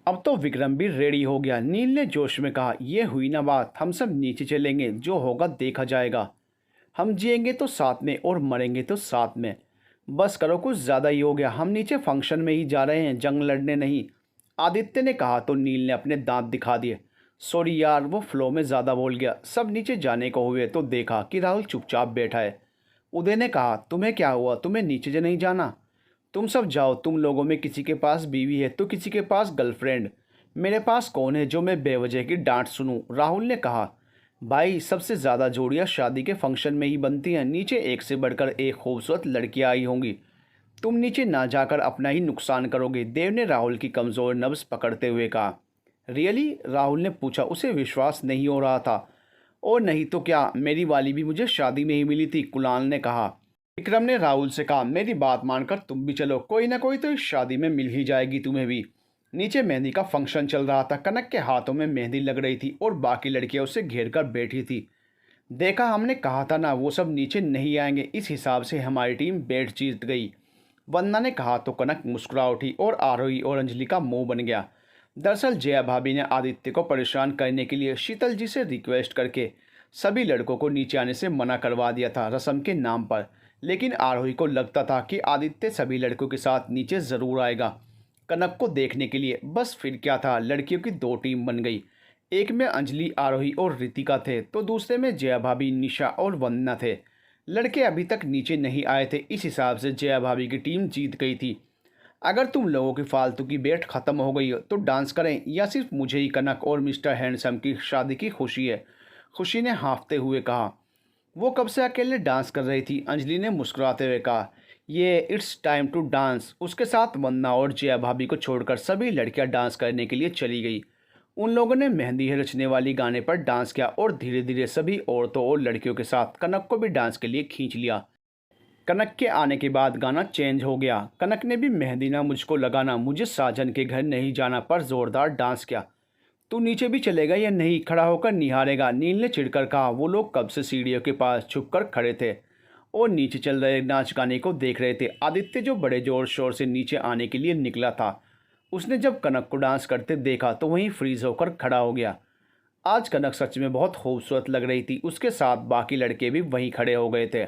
अब तो विक्रम भी रेडी हो गया। नील ने जोश में कहा, ये हुई ना बात, हम सब नीचे चलेंगे, जो होगा देखा जाएगा। हम जिएंगे तो साथ में और मरेंगे तो साथ में। बस करो, कुछ ज़्यादा ही हो गया। हम नीचे फंक्शन में ही जा रहे हैं, जंग लड़ने नहीं। आदित्य ने कहा तो नील ने अपने दांत दिखा दिए। सॉरी यार, वो फ्लो में ज़्यादा बोल गया। सब नीचे जाने को हुए तो देखा कि राहुल चुपचाप बैठा है। उदय ने कहा, तुम्हें क्या हुआ, तुम्हें नीचे नहीं जाना? तुम सब जाओ, तुम लोगों में किसी के पास बीवी है तो किसी के पास गर्लफ्रेंड। मेरे पास कौन है जो मैं बेवजह की डांट सुनूं? राहुल ने कहा, भाई सबसे ज़्यादा जोड़ियां शादी के फंक्शन में ही बनती हैं। नीचे एक से बढ़कर एक खूबसूरत लड़कियां आई होंगी। तुम नीचे ना जाकर अपना ही नुकसान करोगे। देव ने राहुल की कमज़ोर नब्ज़ पकड़ते हुए कहा। रियली? राहुल ने पूछा। उसे विश्वास नहीं हो रहा था। और नहीं तो क्या, मेरी वाली भी मुझे शादी में ही मिली थी, कुणाल ने कहा। विक्रम ने राहुल से कहा, मेरी बात मानकर तुम भी चलो, कोई ना कोई तो इस शादी में मिल ही जाएगी तुम्हें भी। नीचे मेहंदी का फंक्शन चल रहा था। कनक के हाथों में मेहंदी लग रही थी और बाकी लड़कियां उसे घेर कर बैठी थी। देखा, हमने कहा था ना, वो सब नीचे नहीं आएंगे। इस हिसाब से हमारी टीम बैठ जीत गई। वंदना ने कहा तो कनक मुस्कुरा उठी और आरोही और अंजलि का मुंह बन गया। दरअसल जया भाभी ने आदित्य को परेशान करने के लिए शीतल जी से रिक्वेस्ट करके सभी लड़कों को नीचे आने से मना करवा दिया था, रस्म के नाम पर। लेकिन आरोही को लगता था कि आदित्य सभी लड़कों के साथ नीचे ज़रूर आएगा कनक को देखने के लिए। बस फिर क्या था, लड़कियों की दो टीम बन गई। एक में अंजलि, आरोही और रितिका थे तो दूसरे में जया भाभी, निशा और वंदना थे। लड़के अभी तक नीचे नहीं आए थे। इस हिसाब से जया भाभी की टीम जीत गई थी। अगर तुम लोगों की फालतू की बैठ खत्म हो गई हो तो डांस करें, या सिर्फ मुझे ही कनक और मिस्टर हैंडसम की शादी की खुशी है? खुशी ने हाँफते हुए कहा। वो कब से अकेले डांस कर रही थी, अंजलि ने मुस्कुराते हुए कहा। ये इट्स टाइम टू डांस। उसके साथ वंदना और जया भाभी को छोड़कर सभी लड़कियां डांस करने के लिए चली गई। उन लोगों ने मेहंदी है रचने वाली गाने पर डांस किया और धीरे धीरे सभी औरतों और लड़कियों के साथ कनक को भी डांस के लिए खींच लिया। कनक के आने के बाद गाना चेंज हो गया। कनक ने भी मेहंदी ना मुझको लगाना, मुझे साजन के घर नहीं जाना पर जोरदार डांस किया। तू नीचे भी चलेगा या नहीं, खड़ा होकर निहारेगा, नील ने चिढ़कर कहा। वो लोग कब से सीढ़ियों के पास छुपकर खड़े थे और नीचे चल रहे नाच गाने को देख रहे थे। आदित्य जो बड़े जोर शोर से नीचे आने के लिए निकला था, उसने जब कनक को डांस करते देखा तो वहीं फ्रीज होकर खड़ा हो गया। आज कनक सच में बहुत खूबसूरत लग रही थी। उसके साथ बाकी लड़के भी वहीं खड़े हो गए थे।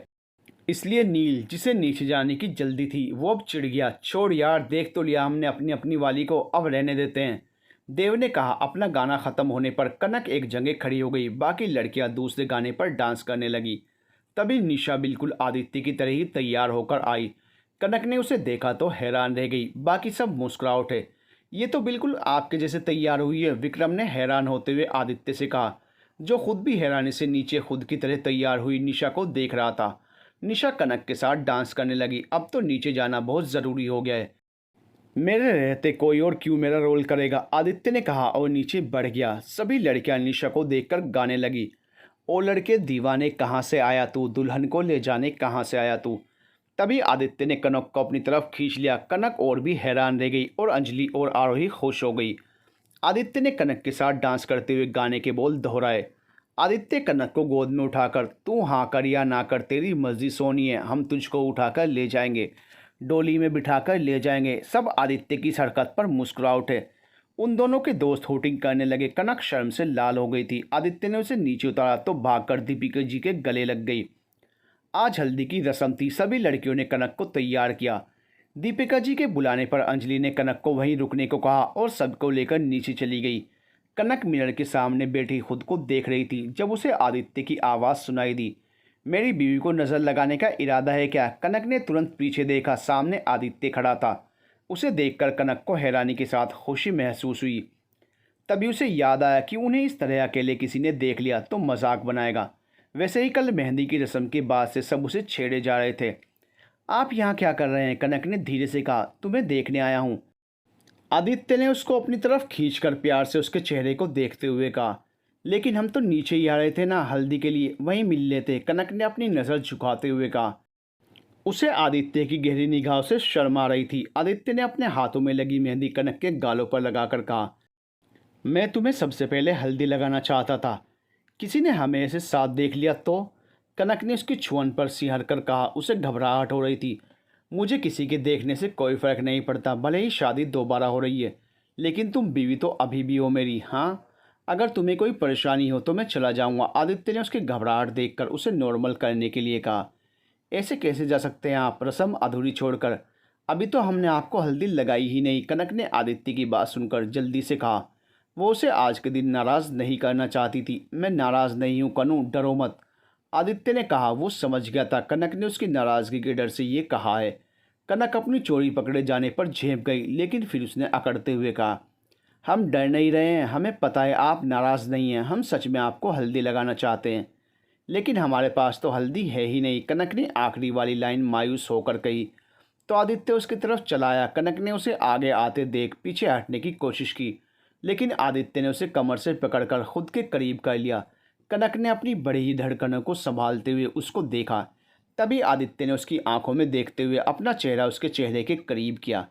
इसलिए नील, जिसे नीचे जाने की जल्दी थी, वो अब चिढ़ गया। छोड़ यार, देख तो लिया हमने अपनी अपनी वाली को, अब रहने देते हैं, देव ने कहा। अपना गाना ख़त्म होने पर कनक एक जगह खड़ी हो गई। बाकी लड़कियां दूसरे गाने पर डांस करने लगी। तभी निशा बिल्कुल आदित्य की तरह ही तैयार होकर आई। कनक ने उसे देखा तो हैरान रह गई। बाकी सब मुस्कुरा उठे। ये तो बिल्कुल आपके जैसे तैयार हुई है, विक्रम ने हैरान होते हुए आदित्य से कहा, जो खुद भी हैरानी से नीचे खुद की तरह तैयार हुई निशा को देख रहा था। निशा कनक के साथ डांस करने लगी। अब तो नीचे जाना बहुत ज़रूरी हो गया है। मेरे रहते कोई और क्यों मेरा रोल करेगा, आदित्य ने कहा और नीचे बढ़ गया। सभी लड़कियां निशा को देखकर गाने लगी। ओ लड़के दीवाने, कहाँ से आया तू, दुल्हन को ले जाने कहाँ से आया तू। तभी आदित्य ने कनक को अपनी तरफ खींच लिया। कनक और भी हैरान रह गई और अंजलि और आरोही खुश हो गई। आदित्य ने कनक के साथ डांस करते हुए गाने के बोल दोहराए। आदित्य कनक को गोद में उठाकर, तू हाँ कर या ना कर, तेरी मर्जी सोनी है, हम तुझको उठाकर ले जाएंगे, डोली में बिठाकर ले जाएंगे। सब आदित्य की इस हरकत पर मुस्कुरा उठे। उन दोनों के दोस्त होटिंग करने लगे। कनक शर्म से लाल हो गई थी। आदित्य ने उसे नीचे उतारा तो भागकर दीपिका जी के गले लग गई। आज हल्दी की रस्म थी। सभी लड़कियों ने कनक को तैयार किया। दीपिका जी के बुलाने पर अंजलि ने कनक को वहीं रुकने को कहा और सबको लेकर नीचे चली गई। कनक मिरर के सामने बैठी खुद को देख रही थी जब उसे आदित्य की आवाज़ सुनाई दी। मेरी बीवी को नज़र लगाने का इरादा है क्या? कनक ने तुरंत पीछे देखा। सामने आदित्य खड़ा था। उसे देखकर कनक को हैरानी के साथ खुशी महसूस हुई। तभी उसे याद आया कि उन्हें इस तरह अकेले किसी ने देख लिया तो मजाक बनाएगा। वैसे ही कल मेहंदी की रस्म के बाद से सब उसे छेड़े जा रहे थे। आप यहाँ क्या कर रहे हैं? कनक ने धीरे से कहा। तुम्हें देखने आया हूँ, आदित्य ने उसको अपनी तरफ खींचकर प्यार से उसके चेहरे को देखते हुए कहा। लेकिन हम तो नीचे ही आ रहे थे ना, हल्दी के लिए, वहीं मिल लेते, कनक ने अपनी नज़र झुकाते हुए कहा। उसे आदित्य की गहरी निगाहों से शर्म आ रही थी। आदित्य ने अपने हाथों में लगी मेहंदी कनक के गालों पर लगाकर कहा, मैं तुम्हें सबसे पहले हल्दी लगाना चाहता था, किसी ने हमें ऐसे साथ देख लिया तो। कनक ने उसकी छुअन पर सिहर कर कहा। उसे घबराहट हो रही थी। मुझे किसी के देखने से कोई फ़र्क नहीं पड़ता, भले ही शादी दोबारा हो रही है, लेकिन तुम बीवी तो अभी भी हो मेरी। हाँ, अगर तुम्हें कोई परेशानी हो तो मैं चला जाऊँगा। आदित्य ने उसकी घबराहट देखकर उसे नॉर्मल करने के लिए कहा। ऐसे कैसे जा सकते हैं आप, रस्म अधूरी छोड़कर? अभी तो हमने आपको हल्दी लगाई ही नहीं। कनक ने आदित्य की बात सुनकर जल्दी से कहा। वो उसे आज के दिन नाराज़ नहीं करना चाहती थी। मैं नाराज़ नहीं हूँ कनू, डरो मत, आदित्य ने कहा। वो समझ गया था कनक ने उसकी नाराज़गी के डर से ये कहा है। कनक अपनी चोरी पकड़े जाने पर झेप गई, लेकिन फिर उसने अकड़ते हुए कहा, हम डर नहीं रहे हैं, हमें पता है आप नाराज़ नहीं हैं, हम सच में आपको हल्दी लगाना चाहते हैं, लेकिन हमारे पास तो हल्दी है ही नहीं। कनक ने आखिरी वाली लाइन मायूस होकर कही तो आदित्य उसकी तरफ चलाया। कनक ने उसे आगे आते देख पीछे हटने की कोशिश की, लेकिन आदित्य ने उसे कमर से पकड़कर खुद के करीब कर लिया। कनक ने अपनी बड़ी ही धड़कनों को संभालते हुए उसको देखा। तभी आदित्य ने उसकी आंखों में देखते हुए अपना चेहरा उसके चेहरे के करीब किया।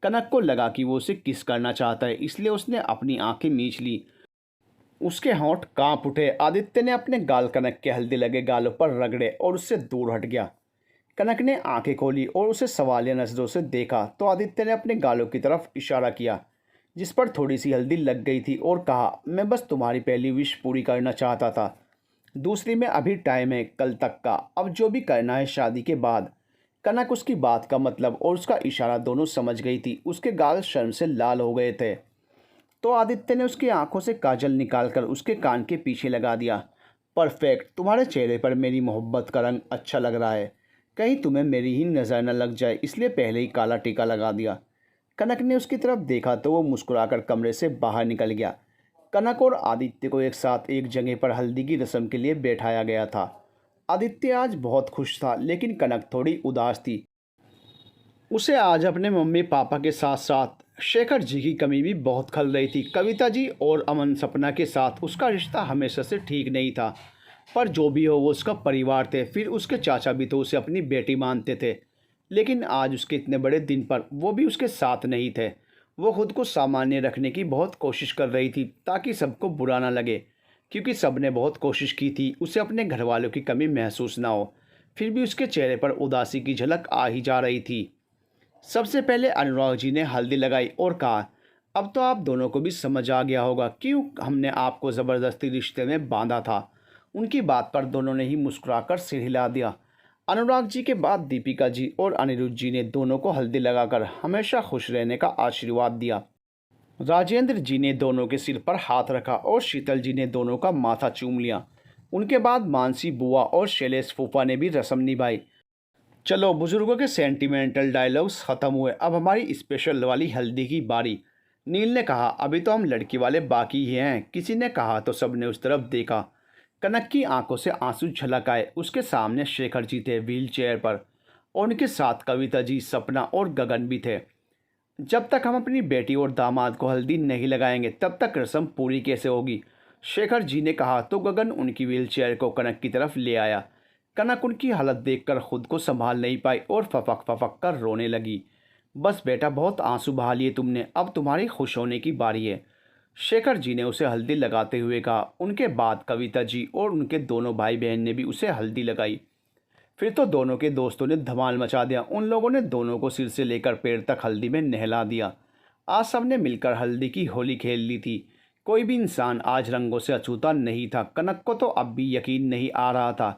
कनक को लगा कि वो उसे किस करना चाहता है, इसलिए उसने अपनी आंखें मींच ली। उसके होंठ कांप उठे। आदित्य ने अपने गाल कनक के हल्दी लगे गालों पर रगड़े और उससे दूर हट गया। कनक ने आंखें खोली और उसे सवालिया नजरों से देखा तो आदित्य ने अपने गालों की तरफ इशारा किया जिस पर थोड़ी सी हल्दी लग गई थी और कहा, मैं बस तुम्हारी पहली विश पूरी करना चाहता था, दूसरी में अभी टाइम है, कल तक का, अब जो भी करना है शादी के बाद। कनक उसकी बात का मतलब और उसका इशारा दोनों समझ गई थी। उसके गाल शर्म से लाल हो गए थे। तो आदित्य ने उसकी आंखों से काजल निकालकर उसके कान के पीछे लगा दिया। परफेक्ट, तुम्हारे चेहरे पर मेरी मोहब्बत का रंग अच्छा लग रहा है, कहीं तुम्हें मेरी ही नज़र न लग जाए, इसलिए पहले ही काला टीका लगा दिया। कनक ने उसकी तरफ देखा तो वो मुस्कुराकर कमरे से बाहर निकल गया। कनक और आदित्य को एक साथ एक जगह पर हल्दी की रस्म के लिए बैठाया गया था। आदित्य आज बहुत खुश था, लेकिन कनक थोड़ी उदास थी। उसे आज अपने मम्मी पापा के साथ साथ शेखर जी की कमी भी बहुत खल रही थी। कविता जी और अमन सपना के साथ उसका रिश्ता हमेशा से ठीक नहीं था, पर जो भी हो वो उसका परिवार थे। फिर उसके चाचा भी तो उसे अपनी बेटी मानते थे, लेकिन आज उसके इतने बड़े दिन पर वो भी उसके साथ नहीं थे। वो खुद को सामान्य रखने की बहुत कोशिश कर रही थी ताकि सबको बुरा ना लगे, क्योंकि सब ने बहुत कोशिश की थी उसे अपने घर वालों की कमी महसूस ना हो। फिर भी उसके चेहरे पर उदासी की झलक आ ही जा रही थी। सबसे पहले अनुराग जी ने हल्दी लगाई और कहा, अब तो आप दोनों को भी समझ आ गया होगा क्यों हमने आपको ज़बरदस्ती रिश्ते में बांधा था। उनकी बात पर दोनों ने ही मुस्कुराकर सिर हिला दिया। अनुराग जी के बाद दीपिका जी और अनिरुद्ध जी ने दोनों को हल्दी लगाकर हमेशा खुश रहने का आशीर्वाद दिया। राजेंद्र जी ने दोनों के सिर पर हाथ रखा और शीतल जी ने दोनों का माथा चूम लिया। उनके बाद मानसी बुआ और शैलेश फूफा ने भी रस्म निभाई। चलो, बुजुर्गों के सेंटिमेंटल डायलॉग्स ख़त्म हुए, अब हमारी स्पेशल वाली हल्दी की बारी। नील ने कहा, अभी तो हम लड़की वाले बाकी ही हैं। किसी ने कहा तो सबने उस तरफ देखा। कनक की आंखों से आंसू झलक आए। उसके सामने शेखर जी थे व्हील चेयर पर, और उनके साथ कविता जी, सपना और गगन भी थे। जब तक हम अपनी बेटी और दामाद को हल्दी नहीं लगाएंगे तब तक रस्म पूरी कैसे होगी, शेखर जी ने कहा तो गगन उनकी व्हील चेयर को कनक की तरफ ले आया। कनक उनकी हालत देखकर खुद को संभाल नहीं पाई और फपक फपक कर रोने लगी। बस बेटा, बहुत आंसू बहा लिए तुमने, अब तुम्हारी खुश होने की बारी है, शेखर जी ने उसे हल्दी लगाते हुए कहा। उनके बाद कविता जी और उनके दोनों भाई बहन ने भी उसे हल्दी लगाई। फिर तो दोनों के दोस्तों ने धमाल मचा दिया। उन लोगों ने दोनों को सिर से लेकर पैर तक हल्दी में नहला दिया। आज सबने मिलकर हल्दी की होली खेल ली थी। कोई भी इंसान आज रंगों से अछूता नहीं था। कनक को तो अब भी यकीन नहीं आ रहा था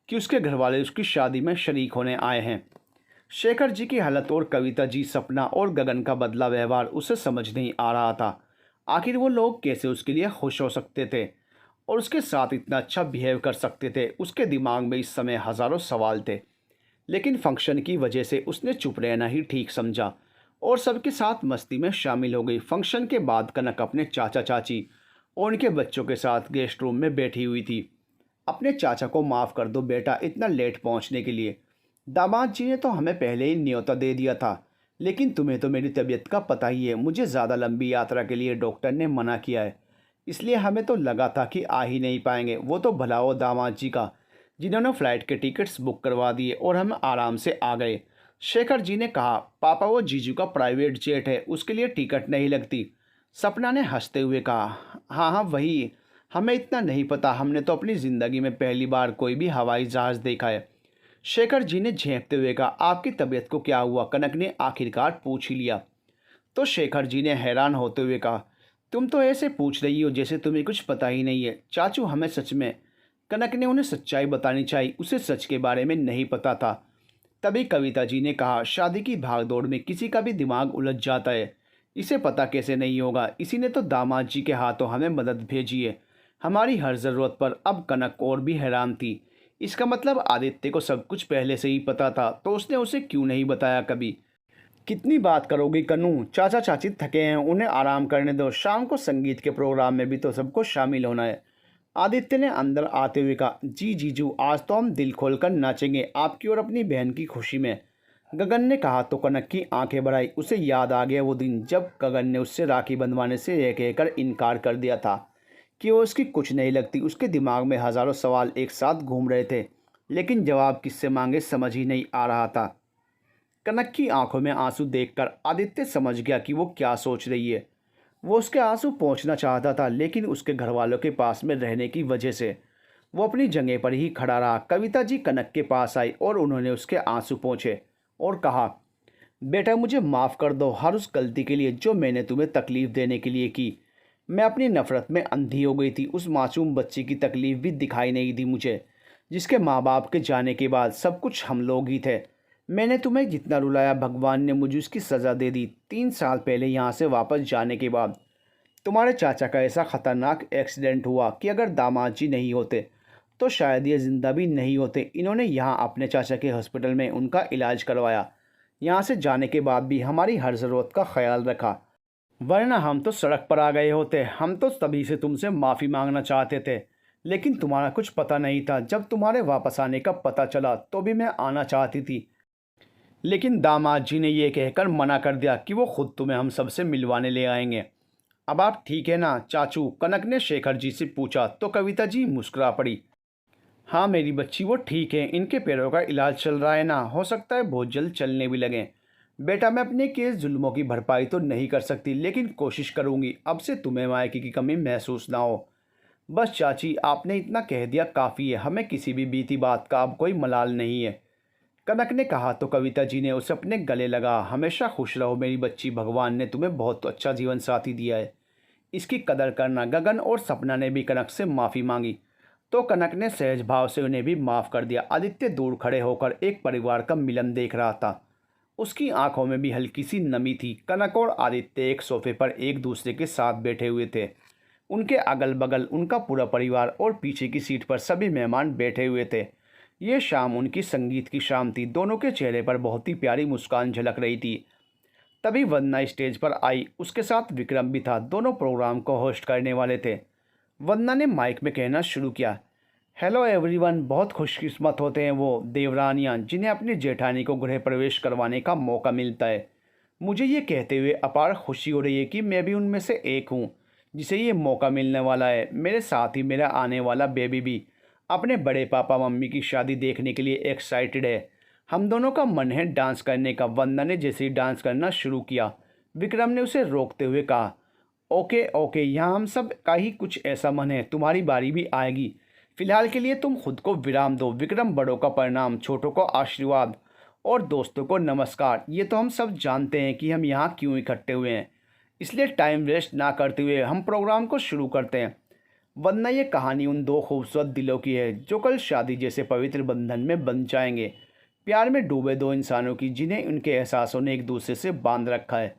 कि उसके घरवाले उसकी शादी में शरीक होने आए हैं। शेखर जी की हालत और कविता जी, सपना और गगन का बदला व्यवहार उसे समझ नहीं आ रहा था। आखिर वो लोग कैसे उसके लिए खुश हो सकते थे और उसके साथ इतना अच्छा बिहेव कर सकते थे। उसके दिमाग में इस समय हज़ारों सवाल थे, लेकिन फंक्शन की वजह से उसने चुप रहना ही ठीक समझा और सबके साथ मस्ती में शामिल हो गई। फंक्शन के बाद कनक अपने चाचा चाची और उनके बच्चों के साथ गेस्ट रूम में बैठी हुई थी। अपने चाचा को माफ़ कर दो बेटा, इतना लेट पहुंचने के लिए। दामाद जी ने तो हमें पहले ही न्योता दे दिया था, लेकिन तुम्हें तो मेरी तबीयत का पता ही है। मुझे ज़्यादा लंबी यात्रा के लिए डॉक्टर ने मना किया है, इसलिए हमें तो लगा था कि आ ही नहीं पाएंगे। वो तो भला हो दामाद जी का, जिन्होंने फ़्लाइट के टिकट्स बुक करवा दिए और हम आराम से आ गए, शेखर जी ने कहा। पापा, वो जीजू का प्राइवेट जेट है, उसके लिए टिकट नहीं लगती, सपना ने हंसते हुए कहा। हाँ हाँ वही, हमें इतना नहीं पता, हमने तो अपनी ज़िंदगी में पहली बार कोई भी हवाई जहाज़ देखा है, शेखर जी ने झेंपते हुए कहा। आपकी तबीयत को क्या हुआ, कनक ने आखिरकार पूछ ही लिया। तो शेखर जी ने हैरान होते हुए कहा, तुम तो ऐसे पूछ रही हो जैसे तुम्हें कुछ पता ही नहीं है। चाचू, हमें सच में। कनक ने उन्हें सच्चाई बतानी चाहिए, उसे सच के बारे में नहीं पता था। तभी कविता जी ने कहा, शादी की भागदौड़ में किसी का भी दिमाग उलझ जाता है, इसे पता कैसे नहीं होगा। इसी ने तो दामाद जी के हाथों हमें मदद भेजी है, हमारी हर ज़रूरत पर। अब कनक और भी हैरान थी। इसका मतलब आदित्य को सब कुछ पहले से ही पता था, तो उसने उसे क्यों नहीं बताया कभी। कितनी बात करोगी कन्नू, चाचा चाची थके हैं, उन्हें आराम करने दो। शाम को संगीत के प्रोग्राम में भी तो सबको शामिल होना है। आदित्य ने अंदर आते हुए कहा, जी जीजू, आज तो हम दिल खोलकर नाचेंगे आपकी और अपनी बहन की खुशी में। गगन ने कहा तो कनक की आंखें भर आई। उसे याद आ गया वो दिन जब गगन ने उससे राखी बंधवाने से यह कहकर इनकार कर दिया था कि वो उसकी कुछ नहीं लगती। उसके दिमाग में हज़ारों सवाल एक साथ घूम रहे थे, लेकिन जवाब किससे मांगे समझ ही नहीं आ रहा था। कनक की आंखों में आंसू देखकर आदित्य समझ गया कि वो क्या सोच रही है। वो उसके आंसू पोंछना चाहता था, लेकिन उसके घर वालों के पास में रहने की वजह से वो अपनी जगह पर ही खड़ा रहा। कविता जी कनक के पास आई और उन्होंने उसके आंसू पोंछे और कहा, बेटा मुझे माफ़ कर दो हर उस गलती के लिए जो मैंने तुम्हें तकलीफ़ देने के लिए की। मैं अपनी नफ़रत में अंधी हो गई थी। उस मासूम बच्चे की तकलीफ़ भी दिखाई नहीं दी मुझे, जिसके माँ बाप के जाने के बाद सब कुछ हम लोग ही थे। मैंने तुम्हें जितना रुलाया, भगवान ने मुझे उसकी सज़ा दे दी। 3 साल पहले यहाँ से वापस जाने के बाद तुम्हारे चाचा का ऐसा ख़तरनाक एक्सीडेंट हुआ कि अगर दामाद जी नहीं होते तो शायद ये ज़िंदा भी नहीं होते। इन्होंने यहाँ अपने चाचा के हॉस्पिटल में उनका इलाज करवाया। यहाँ से जाने के बाद भी हमारी हर ज़रूरत का ख्याल रखा, वरना हम तो सड़क पर आ गए होते। हम तो तभी से तुमसे माफ़ी मांगना चाहते थे, लेकिन तुम्हारा कुछ पता नहीं था। जब तुम्हारे वापस आने का पता चला तो भी मैं आना चाहती थी, लेकिन दामाद जी ने यह कहकर मना कर दिया कि वो खुद तुम्हें हम सबसे मिलवाने ले आएंगे। अब आप ठीक है ना चाचू, कनक ने शेखर जी से पूछा तो कविता जी मुस्कुरा पड़ी। हाँ मेरी बच्ची, वो ठीक है, इनके पैरों का इलाज चल रहा है ना, हो सकता है बहुत जल्द चलने भी लगें। बेटा मैं अपने केस जुल्मों की भरपाई तो नहीं कर सकती, लेकिन कोशिश करूँगी अब से तुम्हें मायके की कमी महसूस ना हो। बस चाची, आपने इतना कह दिया काफ़ी है, हमें किसी भी बीती बात का अब कोई मलाल नहीं है। कनक ने कहा तो कविता जी ने उसे अपने गले लगा। हमेशा खुश रहो मेरी बच्ची, भगवान ने तुम्हें बहुत अच्छा जीवन साथी दिया है, इसकी कदर करना। गगन और सपना ने भी कनक से माफ़ी मांगी तो कनक ने सहज भाव से उन्हें भी माफ़ कर दिया। आदित्य दूर खड़े होकर एक परिवार का मिलन देख रहा था। उसकी आंखों में भी हल्की सी नमी थी। कनक और आदित्य एक सोफे पर एक दूसरे के साथ बैठे हुए थे। उनके अगल बगल उनका पूरा परिवार और पीछे की सीट पर सभी मेहमान बैठे हुए थे। ये शाम उनकी संगीत की शाम थी। दोनों के चेहरे पर बहुत ही प्यारी मुस्कान झलक रही थी। तभी वंदना स्टेज पर आई, उसके साथ विक्रम भी था। दोनों प्रोग्राम को होस्ट करने वाले थे। वंदना ने माइक में कहना शुरू किया, हेलो एवरीवन। बहुत खुशकिस्मत होते हैं वो देवरानियां जिन्हें अपनी जेठानी को गृह प्रवेश करवाने का मौका मिलता है। मुझे ये कहते हुए अपार खुशी हो रही है कि मैं भी उनमें से एक हूँ जिसे ये मौका मिलने वाला है। मेरे साथ ही मेरा आने वाला बेबी भी अपने बड़े पापा मम्मी की शादी देखने के लिए एक्साइटेड है। हम दोनों का मन है डांस करने का। वंदना ने जैसे ही डांस करना शुरू किया, विक्रम ने उसे रोकते हुए कहा, ओके ओके, यहाँ हम सब का ही कुछ ऐसा मन है, तुम्हारी बारी भी आएगी। फिलहाल के लिए तुम खुद को विराम दो। विक्रम, बड़ों का प्रणाम, छोटों को आशीर्वाद और दोस्तों को नमस्कार। ये तो हम सब जानते हैं कि हम यहाँ क्यों इकट्ठे हुए हैं, इसलिए टाइम वेस्ट ना करते हुए हम प्रोग्राम को शुरू करते हैं। वरना ये कहानी उन दो खूबसूरत दिलों की है जो कल शादी जैसे पवित्र बंधन में बंध जाएंगे। प्यार में डूबे दो इंसानों की जिन्हें उनके एहसासों ने एक दूसरे से बांध रखा है।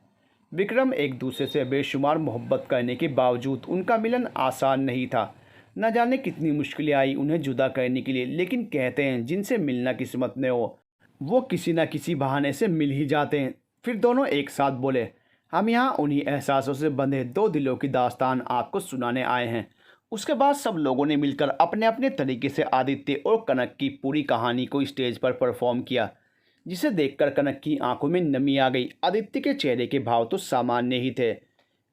विक्रम एक दूसरे से बेशुमार मोहब्बत करने के बावजूद उनका मिलन आसान नहीं था। न जाने कितनी मुश्किलें आई उन्हें जुदा करने के लिए, लेकिन कहते हैं जिनसे मिलना किस्मत में हो वो किसी न किसी बहाने से मिल ही जाते हैं। फिर दोनों एक साथ बोले, हम यहाँ उन्हीं एहसासों से बंधे दो दिलों की दास्तान आपको सुनाने आए हैं। उसके बाद सब लोगों ने मिलकर अपने अपने तरीके से आदित्य और कनक की पूरी कहानी को स्टेज पर परफॉर्म किया, जिसे देखकर कनक की आंखों में नमी आ गई। आदित्य के चेहरे के भाव तो सामान्य ही थे,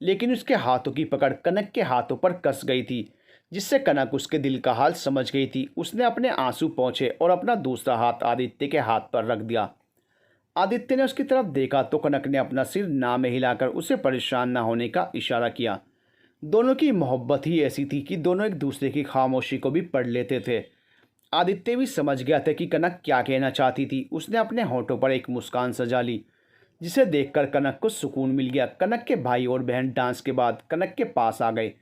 लेकिन उसके हाथों की पकड़ कनक के हाथों पर कस गई थी, जिससे कनक उसके दिल का हाल समझ गई थी। उसने अपने आंसू पोंछे और अपना दूसरा हाथ आदित्य के हाथ पर रख दिया। आदित्य ने उसकी तरफ देखा तो कनक ने अपना सिर ना में हिलाकर उसे परेशान न होने का इशारा किया। दोनों की मोहब्बत ही ऐसी थी कि दोनों एक दूसरे की खामोशी को भी पढ़ लेते थे। आदित्य भी समझ गया था कि कनक क्या कहना चाहती थी। उसने अपने होठों पर एक मुस्कान सजा ली, जिसे देखकर कनक को सुकून मिल गया। कनक के भाई और बहन डांस के बाद कनक के पास आ गए।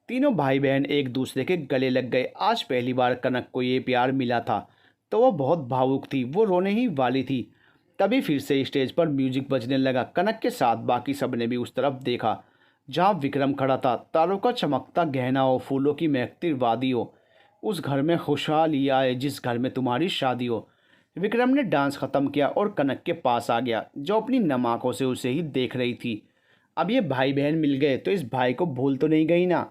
तीनों भाई बहन एक दूसरे के गले लग गए। आज पहली बार कनक को ये प्यार मिला था तो वो बहुत भावुक थी, वो रोने ही वाली थी। तभी फिर से स्टेज पर म्यूजिक बजने लगा। कनक के साथ बाकी सबने भी उस तरफ देखा जहाँ विक्रम खड़ा था। तारों का चमकता गहना हो, फूलों की महकती वादी हो, उस घर में खुशहाली आए जिस घर में तुम्हारी शादी हो। विक्रम ने डांस खत्म किया और कनक के पास आ गया, जो अपनी नम आंखों से उसे ही देख रही थी। अब ये भाई बहन मिल गए तो इस भाई को भूल तो नहीं गई ना,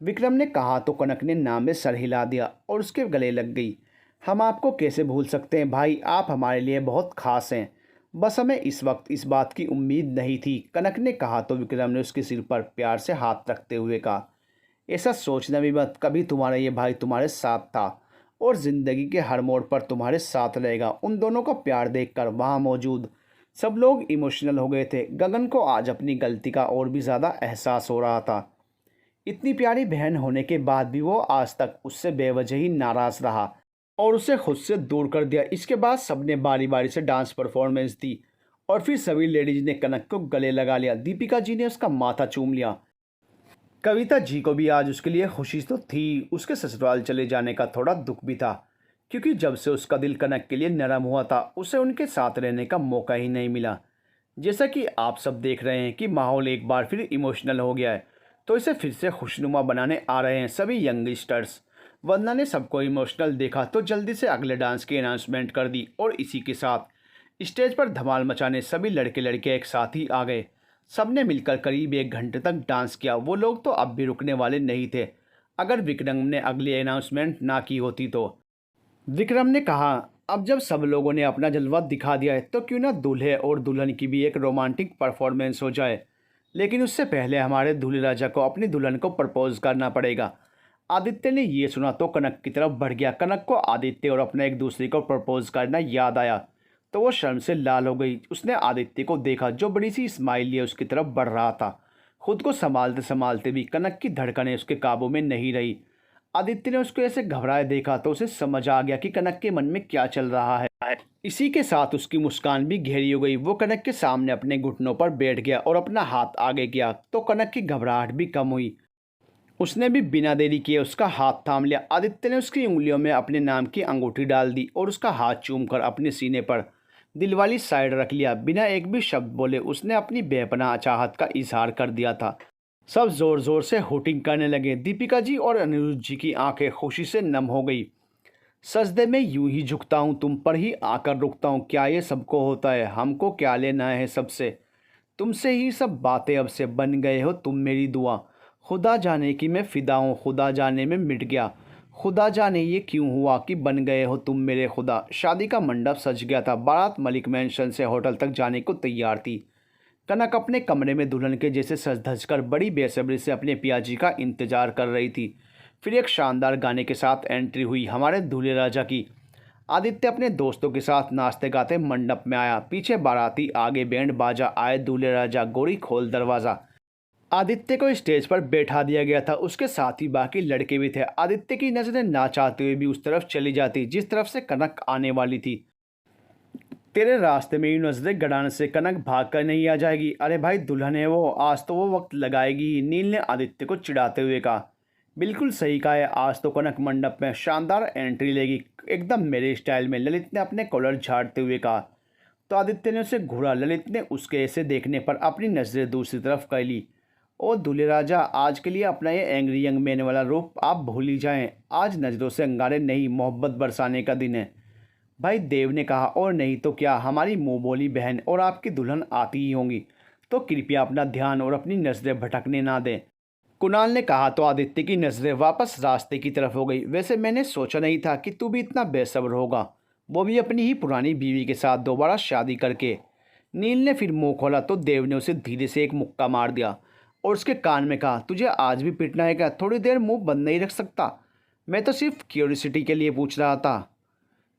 विक्रम ने कहा तो कनक ने ना में सर हिला दिया और उसके गले लग गई। हम आपको कैसे भूल सकते हैं भाई, आप हमारे लिए बहुत खास हैं। बस हमें इस वक्त इस बात की उम्मीद नहीं थी, कनक ने कहा तो विक्रम ने उसके सिर पर प्यार से हाथ रखते हुए कहा, ऐसा सोचना भी मत, कभी तुम्हारा ये भाई तुम्हारे साथ था और ज़िंदगी के हर मोड़ पर तुम्हारे साथ रहेगा। उन दोनों का प्यार देखकर वहाँ मौजूद सब लोग इमोशनल हो गए थे। गगन को आज अपनी गलती का और भी ज़्यादा एहसास हो रहा था। इतनी प्यारी बहन होने के बाद भी वो आज तक उससे बेवजह ही नाराज़ रहा और उसे खुद से दूर कर दिया। इसके बाद सबने बारी बारी से डांस परफॉर्मेंस दी और फिर सभी लेडीज ने कनक को गले लगा लिया। दीपिका जी ने उसका माथा चूम लिया। कविता जी को भी आज उसके लिए खुशी तो थी, उसके ससुराल चले जाने का थोड़ा दुख भी था, क्योंकि जब से उसका दिल कनक के लिए नरम हुआ था उसे उनके साथ रहने का मौका ही नहीं मिला। जैसा कि आप सब देख रहे हैं कि माहौल एक बार फिर इमोशनल हो गया है, तो इसे फिर से खुशनुमा बनाने आ रहे हैं सभी यंगस्टर्स। वंदना ने सबको इमोशनल देखा तो जल्दी से अगले डांस की अनाउंसमेंट कर दी और इसी के साथ स्टेज पर धमाल मचाने सभी लड़के लड़के एक साथ ही आ गए। सबने मिलकर करीब 1 घंटे तक डांस किया। वो लोग तो अब भी रुकने वाले नहीं थे अगर विक्रम ने अगली अनाउंसमेंट ना की होती तो। विक्रम ने कहा, अब जब सब लोगों ने अपना जलवा दिखा दिया है तो क्यों ना दूल्हे और दुल्हन की भी एक रोमांटिक परफॉर्मेंस हो जाए, लेकिन उससे पहले हमारे दूल्हे राजा को अपनी दुल्हन को प्रपोज करना पड़ेगा। आदित्य ने ये सुना तो कनक की तरफ बढ़ गया। कनक को आदित्य और अपना एक दूसरे को प्रपोज करना याद आया तो वो शर्म से लाल हो गई। उसने आदित्य को देखा जो बड़ी सी स्माइल लिए उसकी तरफ बढ़ रहा था। खुद को संभालते संभालते भी कनक की धड़कनें उसके काबू में नहीं रही। आदित्य ने उसको ऐसे घबराए देखा तो उसे समझ आ गया कि कनक के मन में क्या चल रहा है। इसी के साथ उसकी मुस्कान भी गहरी हो गई। वो कनक के सामने अपने घुटनों पर बैठ गया और अपना हाथ आगे किया तो कनक की घबराहट भी कम हुई। उसने भी बिना देरी किए उसका हाथ थाम लिया। आदित्य ने उसकी उंगलियों में अपने नाम की अंगूठी डाल दी और उसका हाथ चूमकर अपने सीने पर दिलवाली साइड रख लिया। बिना एक भी शब्द बोले उसने अपनी बेपनाह चाहत का इजहार कर दिया था। सब जोर जोर से होटिंग करने लगे। दीपिका जी और अनिरुद्ध जी की आंखें खुशी से नम हो गई। सजदे में यूं ही झुकता हूँ, तुम पर ही आकर रुकता हूँ, क्या ये सबको होता है, हमको क्या लेना है सबसे, तुमसे ही सब बातें अब से, बन गए हो तुम मेरी दुआ, खुदा जाने की मैं फ़िदा हूँ, खुदा जाने में मिट गया, खुदा जाने ये क्यों हुआ कि बन गए हो तुम मेरे खुदा। शादी का मंडप सज गया था। बारात मलिक मैंशन से होटल तक जाने को तैयार थी। कनक अपने कमरे में दुल्हन के जैसे सज धज कर बड़ी बेसब्री से अपने पियाजी का इंतजार कर रही थी। फिर एक शानदार गाने के साथ एंट्री हुई हमारे दूल्हे राजा की। आदित्य अपने दोस्तों के साथ नाचते गाते मंडप में आया। पीछे बाराती, आगे बैंड बाजा, आए दूल्हे राजा। गोरी खोल दरवाज़ा। आदित्य को स्टेज पर बैठा दिया गया था। उसके साथ ही बाकी लड़के भी थे। आदित्य की नज़रें ना चाहते हुए भी उस तरफ चली जाती जिस तरफ से कनक आने वाली थी। तेरे रास्ते में ही नजरें गड़ाने से कनक भाग कर नहीं आ जाएगी। अरे भाई, दुल्हन है वो, आज तो वो वक्त लगाएगी ही, नील ने आदित्य को चिढ़ाते हुए कहा। बिल्कुल सही कहा है, आज तो कनक मंडप में शानदार एंट्री लेगी, एकदम मेरे स्टाइल में, ललित ने अपने कॉलर झाड़ते हुए कहा। तो आदित्य ने उसे घूरा। ललित ने उसके ऐसे देखने पर अपनी नज़रें दूसरी तरफ कर ली। ओ दूल्हे राजा, आज के लिए अपना ये एंग्री यंग मैन वाला रूप आप भूल ही जाएं। आज नज़रों से अंगारे नहीं, मोहब्बत बरसाने का दिन है। भाई देव ने कहा। और नहीं तो क्या, हमारी मुँह बोली बहन और आपकी दुल्हन आती ही होंगी, तो कृपया अपना ध्यान और अपनी नज़रें भटकने ना दें। कुणाल ने कहा तो आदित्य की नज़रें वापस रास्ते की तरफ हो गई। वैसे मैंने सोचा नहीं था कि तू भी इतना बेसब्र होगा, वो भी अपनी ही पुरानी बीवी के साथ दोबारा शादी करके। नील ने फिर मुंह खोला तो देव ने उसे धीरे से एक मुक्का मार दिया और उसके कान में कहा, तुझे आज भी पिटना है क्या? थोड़ी देर मुंह बंद नहीं रख सकता? मैं तो सिर्फ क्यूरियोसिटी के लिए पूछ रहा था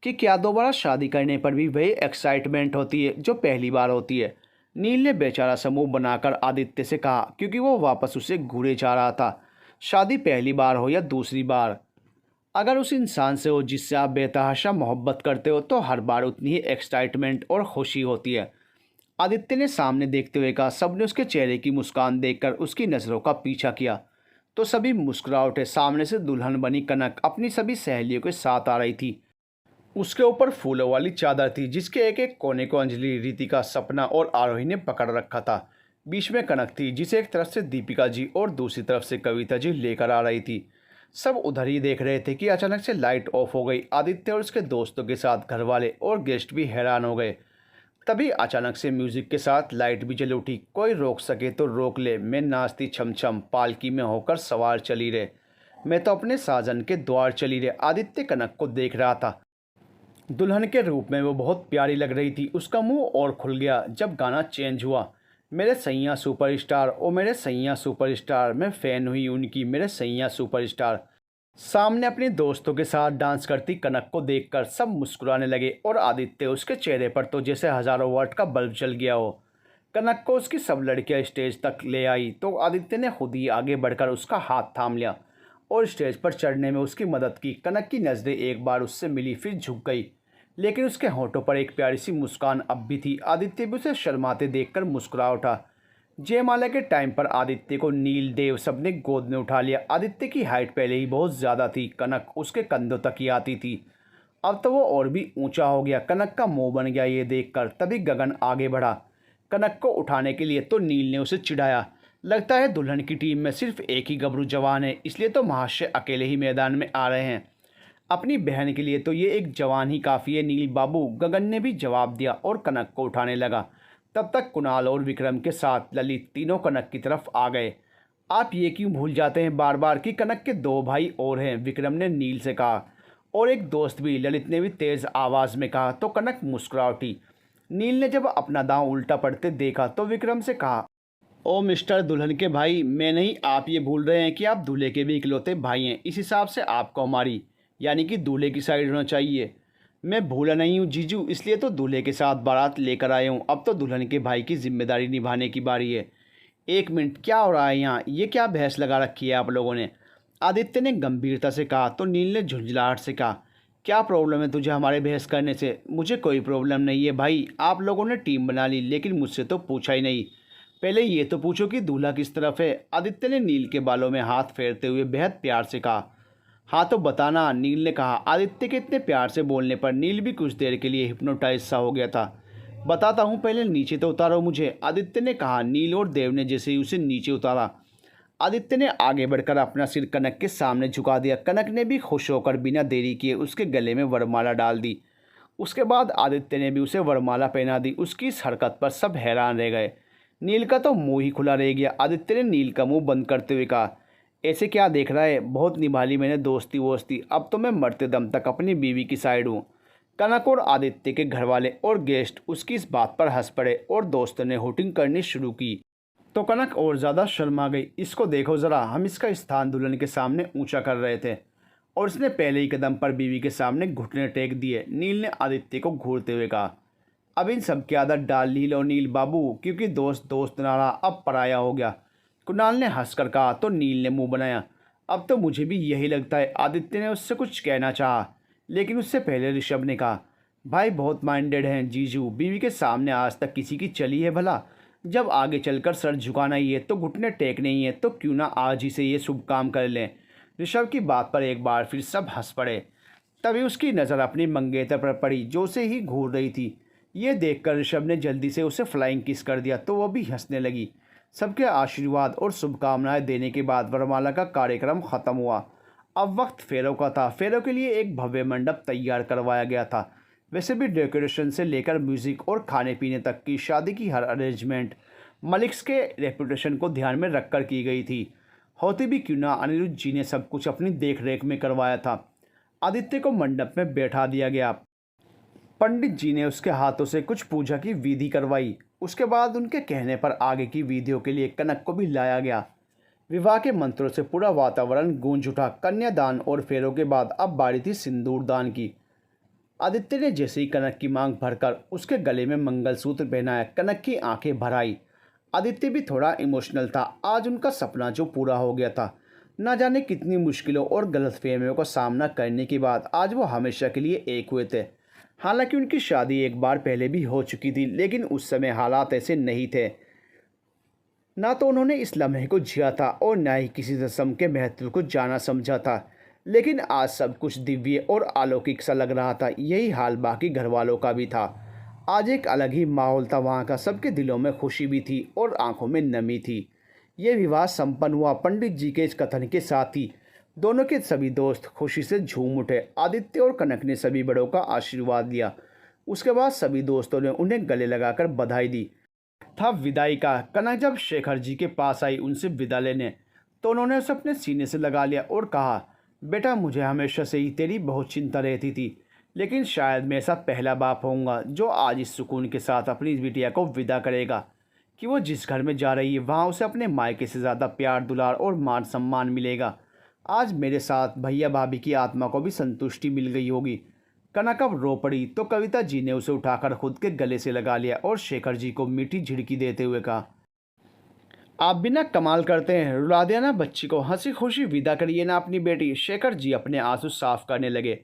कि क्या दोबारा शादी करने पर भी वही एक्साइटमेंट होती है जो पहली बार होती है। नील ने बेचारा समूह बनाकर आदित्य से कहा, क्योंकि वो वापस उसे घूरे जा रहा था। शादी पहली बार हो या दूसरी बार, अगर उस इंसान से हो जिससे आप बेतहाशा मोहब्बत करते हो तो हर बार उतनी ही एक्साइटमेंट और खुशी होती है। आदित्य ने सामने देखते हुए कहा। सबने उसके चेहरे की मुस्कान देखकर उसकी नज़रों का पीछा किया तो सभी मुस्कुरा उठे। सामने से दुल्हन बनी कनक अपनी सभी सहेलियों के साथ आ रही थी। उसके ऊपर फूलों वाली चादर थी जिसके एक एक कोने को अंजलि, रितिका, सपना और आरोही ने पकड़ रखा था। बीच में कनक थी जिसे एक तरफ से दीपिका जी और दूसरी तरफ से कविता जी लेकर आ रही थी। सब उधर ही देख रहे थे कि अचानक से लाइट ऑफ हो गई। आदित्य और उसके दोस्तों के साथ घर वाले और गेस्ट भी हैरान हो गए। तभी अचानक से म्यूजिक के साथ लाइट भी जल उठी। कोई रोक सके तो रोक ले, मैं नाचती छम छम पालकी में होकर सवार चली रे, मैं तो अपने साजन के द्वार चली रे। आदित्य कनक को देख रहा था। दुल्हन के रूप में वो बहुत प्यारी लग रही थी। उसका मुंह और खुल गया जब गाना चेंज हुआ। मेरे सैया सुपरस्टार, ओ मेरे सैया सुपरस्टार, मैं फ़ैन हुई उनकी, मेरे सैया सुपरस्टार। सामने अपने दोस्तों के साथ डांस करती कनक को देखकर सब मुस्कुराने लगे और आदित्य उसके चेहरे पर तो जैसे हज़ारों वाट का बल्ब जल गया हो। कनक को उसकी सब लड़कियां स्टेज तक ले आई तो आदित्य ने खुद ही आगे बढ़कर उसका हाथ थाम लिया और स्टेज पर चढ़ने में उसकी मदद की। कनक की नज़रें एक बार उससे मिली फिर झुक गई, लेकिन उसके होंठों पर एक प्यारी सी मुस्कान अब भी थी। आदित्य भी उसे शर्माते देखकर मुस्कुरा उठा। जयमाला के टाइम पर आदित्य को नील, देव सबने गोद में उठा लिया। आदित्य की हाइट पहले ही बहुत ज़्यादा थी, कनक उसके कंधों तक ही आती थी, अब तो वो और भी ऊंचा हो गया। कनक का मुंह बन गया ये देखकर। तभी गगन आगे बढ़ा कनक को उठाने के लिए तो नील ने उसे चिढ़ाया। लगता है दुल्हन की टीम में सिर्फ एक ही गबरू जवान है, इसलिए तो महाशय अकेले ही मैदान में आ रहे हैं। अपनी बहन के लिए तो ये एक जवान ही काफ़ी है नील बाबू, गगन ने भी जवाब दिया और कनक को उठाने लगा। तब तक कुणाल और विक्रम के साथ ललित तीनों कनक की तरफ आ गए। आप ये क्यों भूल जाते हैं बार बार कि कनक के दो भाई और हैं, विक्रम ने नील से कहा। और एक दोस्त भी, ललित ने भी तेज़ आवाज़ में कहा। तो कनक मुस्कुरा उठी। नील ने जब अपना दांव उल्टा पड़ते देखा तो विक्रम से कहा, ओ मिस्टर दुल्हन के भाई, मैं नहीं, आप ये भूल रहे हैं कि आप दूल्हे के भी इकलौते भाई हैं। इस हिसाब से आपको हमारी यानी कि दूल्हे की साइड होना चाहिए। मैं भूला नहीं हूँ जीजू, इसलिए तो दूल्हे के साथ बारात लेकर आया हूँ। अब तो दुल्हन के भाई की जिम्मेदारी निभाने की बारी है। एक मिनट, क्या हो रहा है यहाँ? ये क्या बहस लगा रखी है आप लोगों ने? आदित्य ने गंभीरता से कहा तो नील ने झुंझलाहट से कहा, क्या प्रॉब्लम है तुझे हमारे बहस करने से? मुझे कोई प्रॉब्लम नहीं है भाई, आप लोगों ने टीम बना ली लेकिन मुझसे तो पूछा ही नहीं। पहले ये तो पूछो कि दूल्हा किस तरफ है। आदित्य ने नील के बालों में हाथ फेरते हुए बेहद प्यार से कहा। हाँ तो बताना, नील ने कहा। आदित्य के इतने प्यार से बोलने पर नील भी कुछ देर के लिए हिप्नोटाइज सा हो गया था। बताता हूँ, पहले नीचे तो उतारो मुझे, आदित्य ने कहा। नील और देव ने जैसे ही उसे नीचे उतारा, आदित्य ने आगे बढ़कर अपना सिर कनक के सामने झुका दिया। कनक ने भी खुश होकर बिना देरी किए उसके गले में वरमाला डाल दी। उसके बाद आदित्य ने भी उसे वरमाला पहना दी। उसकी इस हरकत पर सब हैरान रह गए। नील का तो मुंह ही खुला रह गया। आदित्य ने नील का मुंह बंद करते हुए कहा, ऐसे क्या देख रहा है? बहुत निभा ली मैंने दोस्ती वोस्ती, अब तो मैं मरते दम तक अपनी बीवी की साइड हूँ। कनक और आदित्य के घरवाले और गेस्ट उसकी इस बात पर हंस पड़े और दोस्तों ने हुटिंग करनी शुरू की तो कनक और ज़्यादा शर्मा गई। इसको देखो ज़रा, हम इसका स्थान दुल्हन के सामने ऊंचा कर रहे थे और इसने पहले ही कदम पर बीवी के सामने घुटने टेक दिए। नील ने आदित्य को घूरते हुए कहा, अब इन सब की आदत डाल ली लो नील बाबू, क्योंकि दोस्त दोस्त ना रहा, अब पराया हो गया। कुणाल ने हंसकर कहा तो नील ने मुंह बनाया। अब तो मुझे भी यही लगता है। आदित्य ने उससे कुछ कहना चाहा, लेकिन उससे पहले ऋषभ ने कहा, भाई बहुत माइंडेड हैं जीजू, बीवी के सामने आज तक किसी की चली है भला? जब आगे चलकर सर झुकाना ही है तो घुटने टेकने ही है, तो क्यों ना आज ही से ये शुभ काम कर लें। ऋषभ की बात पर एक बार फिर सब हंस पड़े। तभी उसकी नज़र अपनी मंगेतर पर पड़ी जो उसे ही घूर रही थी। ये देखकर ऋषभ ने जल्दी से उसे फ्लाइंग किस कर दिया तो वह भी हंसने लगी। सबके आशीर्वाद और शुभकामनाएं देने के बाद वरमाला का कार्यक्रम खत्म हुआ। अब वक्त फेरों का था। फेरों के लिए एक भव्य मंडप तैयार करवाया गया था। वैसे भी डेकोरेशन से लेकर म्यूजिक और खाने पीने तक की शादी की हर अरेंजमेंट मलिक्स के रेपुटेशन को ध्यान में रखकर की गई थी। होती भी क्यों ना, अनिरुद्ध जी ने सब कुछ अपनी देख रेख में करवाया था। आदित्य को मंडप में बैठा दिया गया। पंडित जी ने उसके हाथों से कुछ पूजा की विधि करवाई। उसके बाद उनके कहने पर आगे की विधियों के लिए कनक को भी लाया गया। विवाह के मंत्रों से पूरा वातावरण गूंज उठा। कन्यादान और फेरों के बाद अब बारी थी सिंदूर दान की। आदित्य ने जैसे ही कनक की मांग भरकर उसके गले में मंगलसूत्र पहनाया, कनक की आंखें भर आई। आदित्य भी थोड़ा इमोशनल था। आज उनका सपना जो पूरा हो गया था। न जाने कितनी मुश्किलों और गलतफहमियों का सामना करने के बाद आज वो हमेशा के लिए एक हुए थे। हालांकि उनकी शादी एक बार पहले भी हो चुकी थी, लेकिन उस समय हालात ऐसे नहीं थे। ना तो उन्होंने इस लम्हे को जिया था और ना ही किसी रस्म के महत्व को जाना समझा था। लेकिन आज सब कुछ दिव्य और अलौकिक सा लग रहा था। यही हाल बाकी घर वालों का भी था। आज एक अलग ही माहौल था वहाँ का। सबके दिलों में खुशी भी थी और आंखों में नमी थी। ये विवाह संपन्न हुआ पंडित जी के इस कथन के साथ ही दोनों के सभी दोस्त खुशी से झूम उठे। आदित्य और कनक ने सभी बड़ों का आशीर्वाद लिया। उसके बाद सभी दोस्तों ने उन्हें गले लगाकर बधाई दी। था विदाई का। कनक जब शेखर जी के पास आई उनसे विदा लेने, तो उन्होंने उसे अपने सीने से लगा लिया और कहा, बेटा मुझे हमेशा से ही तेरी बहुत चिंता रहती थी, लेकिन शायद मैं ऐसा पहला बाप होऊंगा जो आज इस सुकून के साथ अपनी बिटिया को विदा करेगा कि वो जिस घर में जा रही है वहाँ उसे अपने मायके से ज़्यादा प्यार दुलार और मान सम्मान मिलेगा। आज मेरे साथ भैया भाभी की आत्मा को भी संतुष्टि मिल गई होगी। कनक अब रो पड़ी तो कविता जी ने उसे उठाकर खुद के गले से लगा लिया और शेखर जी को मीठी झिड़की देते हुए कहा, आप भी ना कमाल करते हैं, रुला दिया ना बच्ची को। हंसी खुशी विदा करिए ना अपनी बेटी। शेखर जी अपने आंसू साफ करने लगे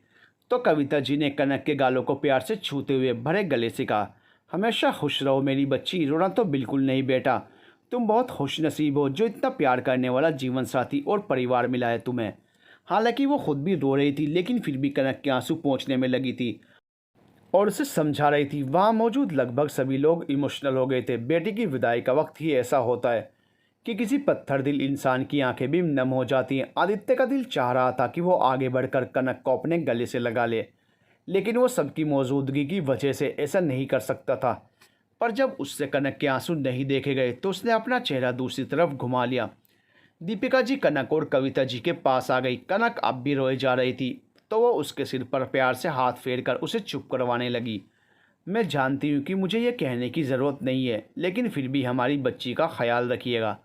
तो कविता जी ने कनक के गालों को प्यार से छूते हुए भरे गले से कहा, हमेशा खुश रहो मेरी बच्ची, रोना तो बिल्कुल नहीं बेटा। तुम बहुत खुश नसीब हो जो इतना प्यार करने वाला जीवन साथी और परिवार मिला है तुम्हें। हालांकि वो खुद भी रो रही थी, लेकिन फिर भी कनक के आंसू पोंछने में लगी थी और उसे समझा रही थी। वहाँ मौजूद लगभग सभी लोग इमोशनल हो गए थे। बेटी की विदाई का वक्त ही ऐसा होता है कि किसी पत्थर दिल इंसान की आंखें भी नम हो जाती हैं। आदित्य का दिल चाह रहा था कि वो आगे बढ़कर कनक को अपने गले से लगा ले, लेकिन वो सबकी मौजूदगी की वजह से ऐसा नहीं कर सकता था। पर जब उससे कनक के आंसू नहीं देखे गए तो उसने अपना चेहरा दूसरी तरफ घुमा लिया। दीपिका जी कनक और कविता जी के पास आ गई। कनक अब भी रोए जा रही थी तो वो उसके सिर पर प्यार से हाथ फेरकर उसे चुप करवाने लगी। मैं जानती हूँ कि मुझे ये कहने की ज़रूरत नहीं है, लेकिन फिर भी हमारी बच्ची का ख्याल रखिएगा।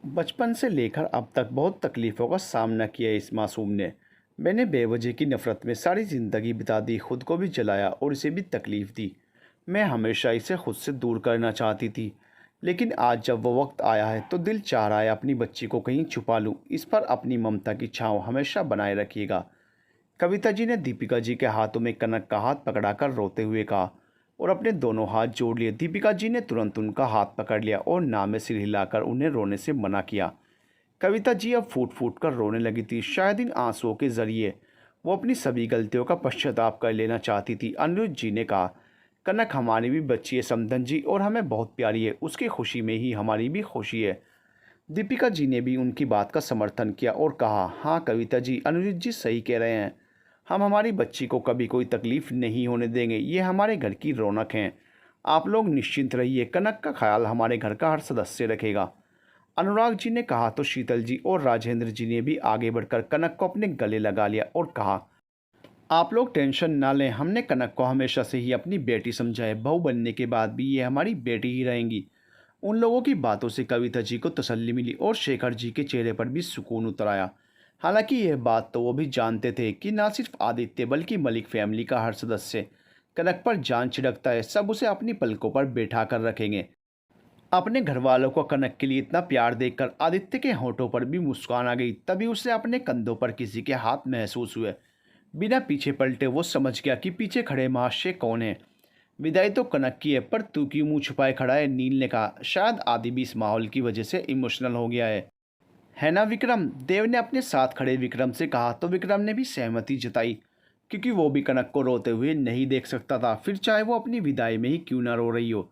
बचपन से लेकर अब तक बहुत तकलीफ़ों का सामना किया इस मासूम ने। मैंने बेवजह की नफ़रत में सारी ज़िंदगी बिता दी, खुद को भी जलाया और इसे भी तकलीफ़ दी। मैं हमेशा इसे खुद से दूर करना चाहती थी, लेकिन आज जब वो वक्त आया है तो दिल चाह रहा है अपनी बच्ची को कहीं छुपा लूँ। इस पर अपनी ममता की छाँव हमेशा बनाए रखिएगा। कविता जी ने दीपिका जी के हाथों में कनक का हाथ पकड़ाकर रोते हुए कहा और अपने दोनों हाथ जोड़ लिए। दीपिका जी ने तुरंत उनका हाथ पकड़ लिया और नाम में सिर हिलाकर उन्हें रोने से मना किया। कविता जी अब फूट फूट कर रोने लगी थी। शायद इन आंसुओं के जरिए वो अपनी सभी गलतियों का पश्चाताप कर लेना चाहती थी। अनिरुद्ध जी ने कहा, कनक हमारी भी बच्ची है समधन जी, और हमें बहुत प्यारी है। उसकी खुशी में ही हमारी भी खुशी है। दीपिका जी ने भी उनकी बात का समर्थन किया और कहा, हाँ कविता जी, अनिरुद्ध जी सही कह रहे हैं। हम हमारी बच्ची को कभी कोई तकलीफ़ नहीं होने देंगे। ये हमारे घर की रौनक हैं। आप लोग निश्चिंत रहिए, कनक का ख्याल हमारे घर का हर सदस्य रखेगा। अनुराग जी ने कहा तो शीतल जी और राजेंद्र जी ने भी आगे बढ़कर कनक को अपने गले लगा लिया और कहा, आप लोग टेंशन ना लें, हमने कनक को हमेशा से ही अपनी बेटी समझा है। बहू बनने के बाद भी ये हमारी बेटी ही रहेंगी। उन लोगों की बातों से कविता जी को तसल्ली मिली और शेखर जी के चेहरे पर भी सुकून उतर आया। हालांकि यह बात तो वो भी जानते थे कि ना सिर्फ आदित्य बल्कि मलिक फैमिली का हर सदस्य कनक पर जान छिड़कता है। सब उसे अपनी पलकों पर बैठा कर रखेंगे। अपने घर वालों को कनक के लिए इतना प्यार देखकर आदित्य के होठों पर भी मुस्कान आ गई। तभी उसे अपने कंधों पर किसी के हाथ महसूस हुए। बिना पीछे पलटे वो समझ गया कि पीछे खड़े महाशय कौन है। विदाई तो कनक की है, पर तू क्यों मुंह छुपाए खड़ा है? नील ने कहा। शायद आदि भी इस माहौल की वजह से इमोशनल हो गया है ना विक्रम? देव ने अपने साथ खड़े विक्रम से कहा तो विक्रम ने भी सहमति जताई, क्योंकि वो भी कनक को रोते हुए नहीं देख सकता था, फिर चाहे वो अपनी विदाई में ही क्यों ना रो रही हो।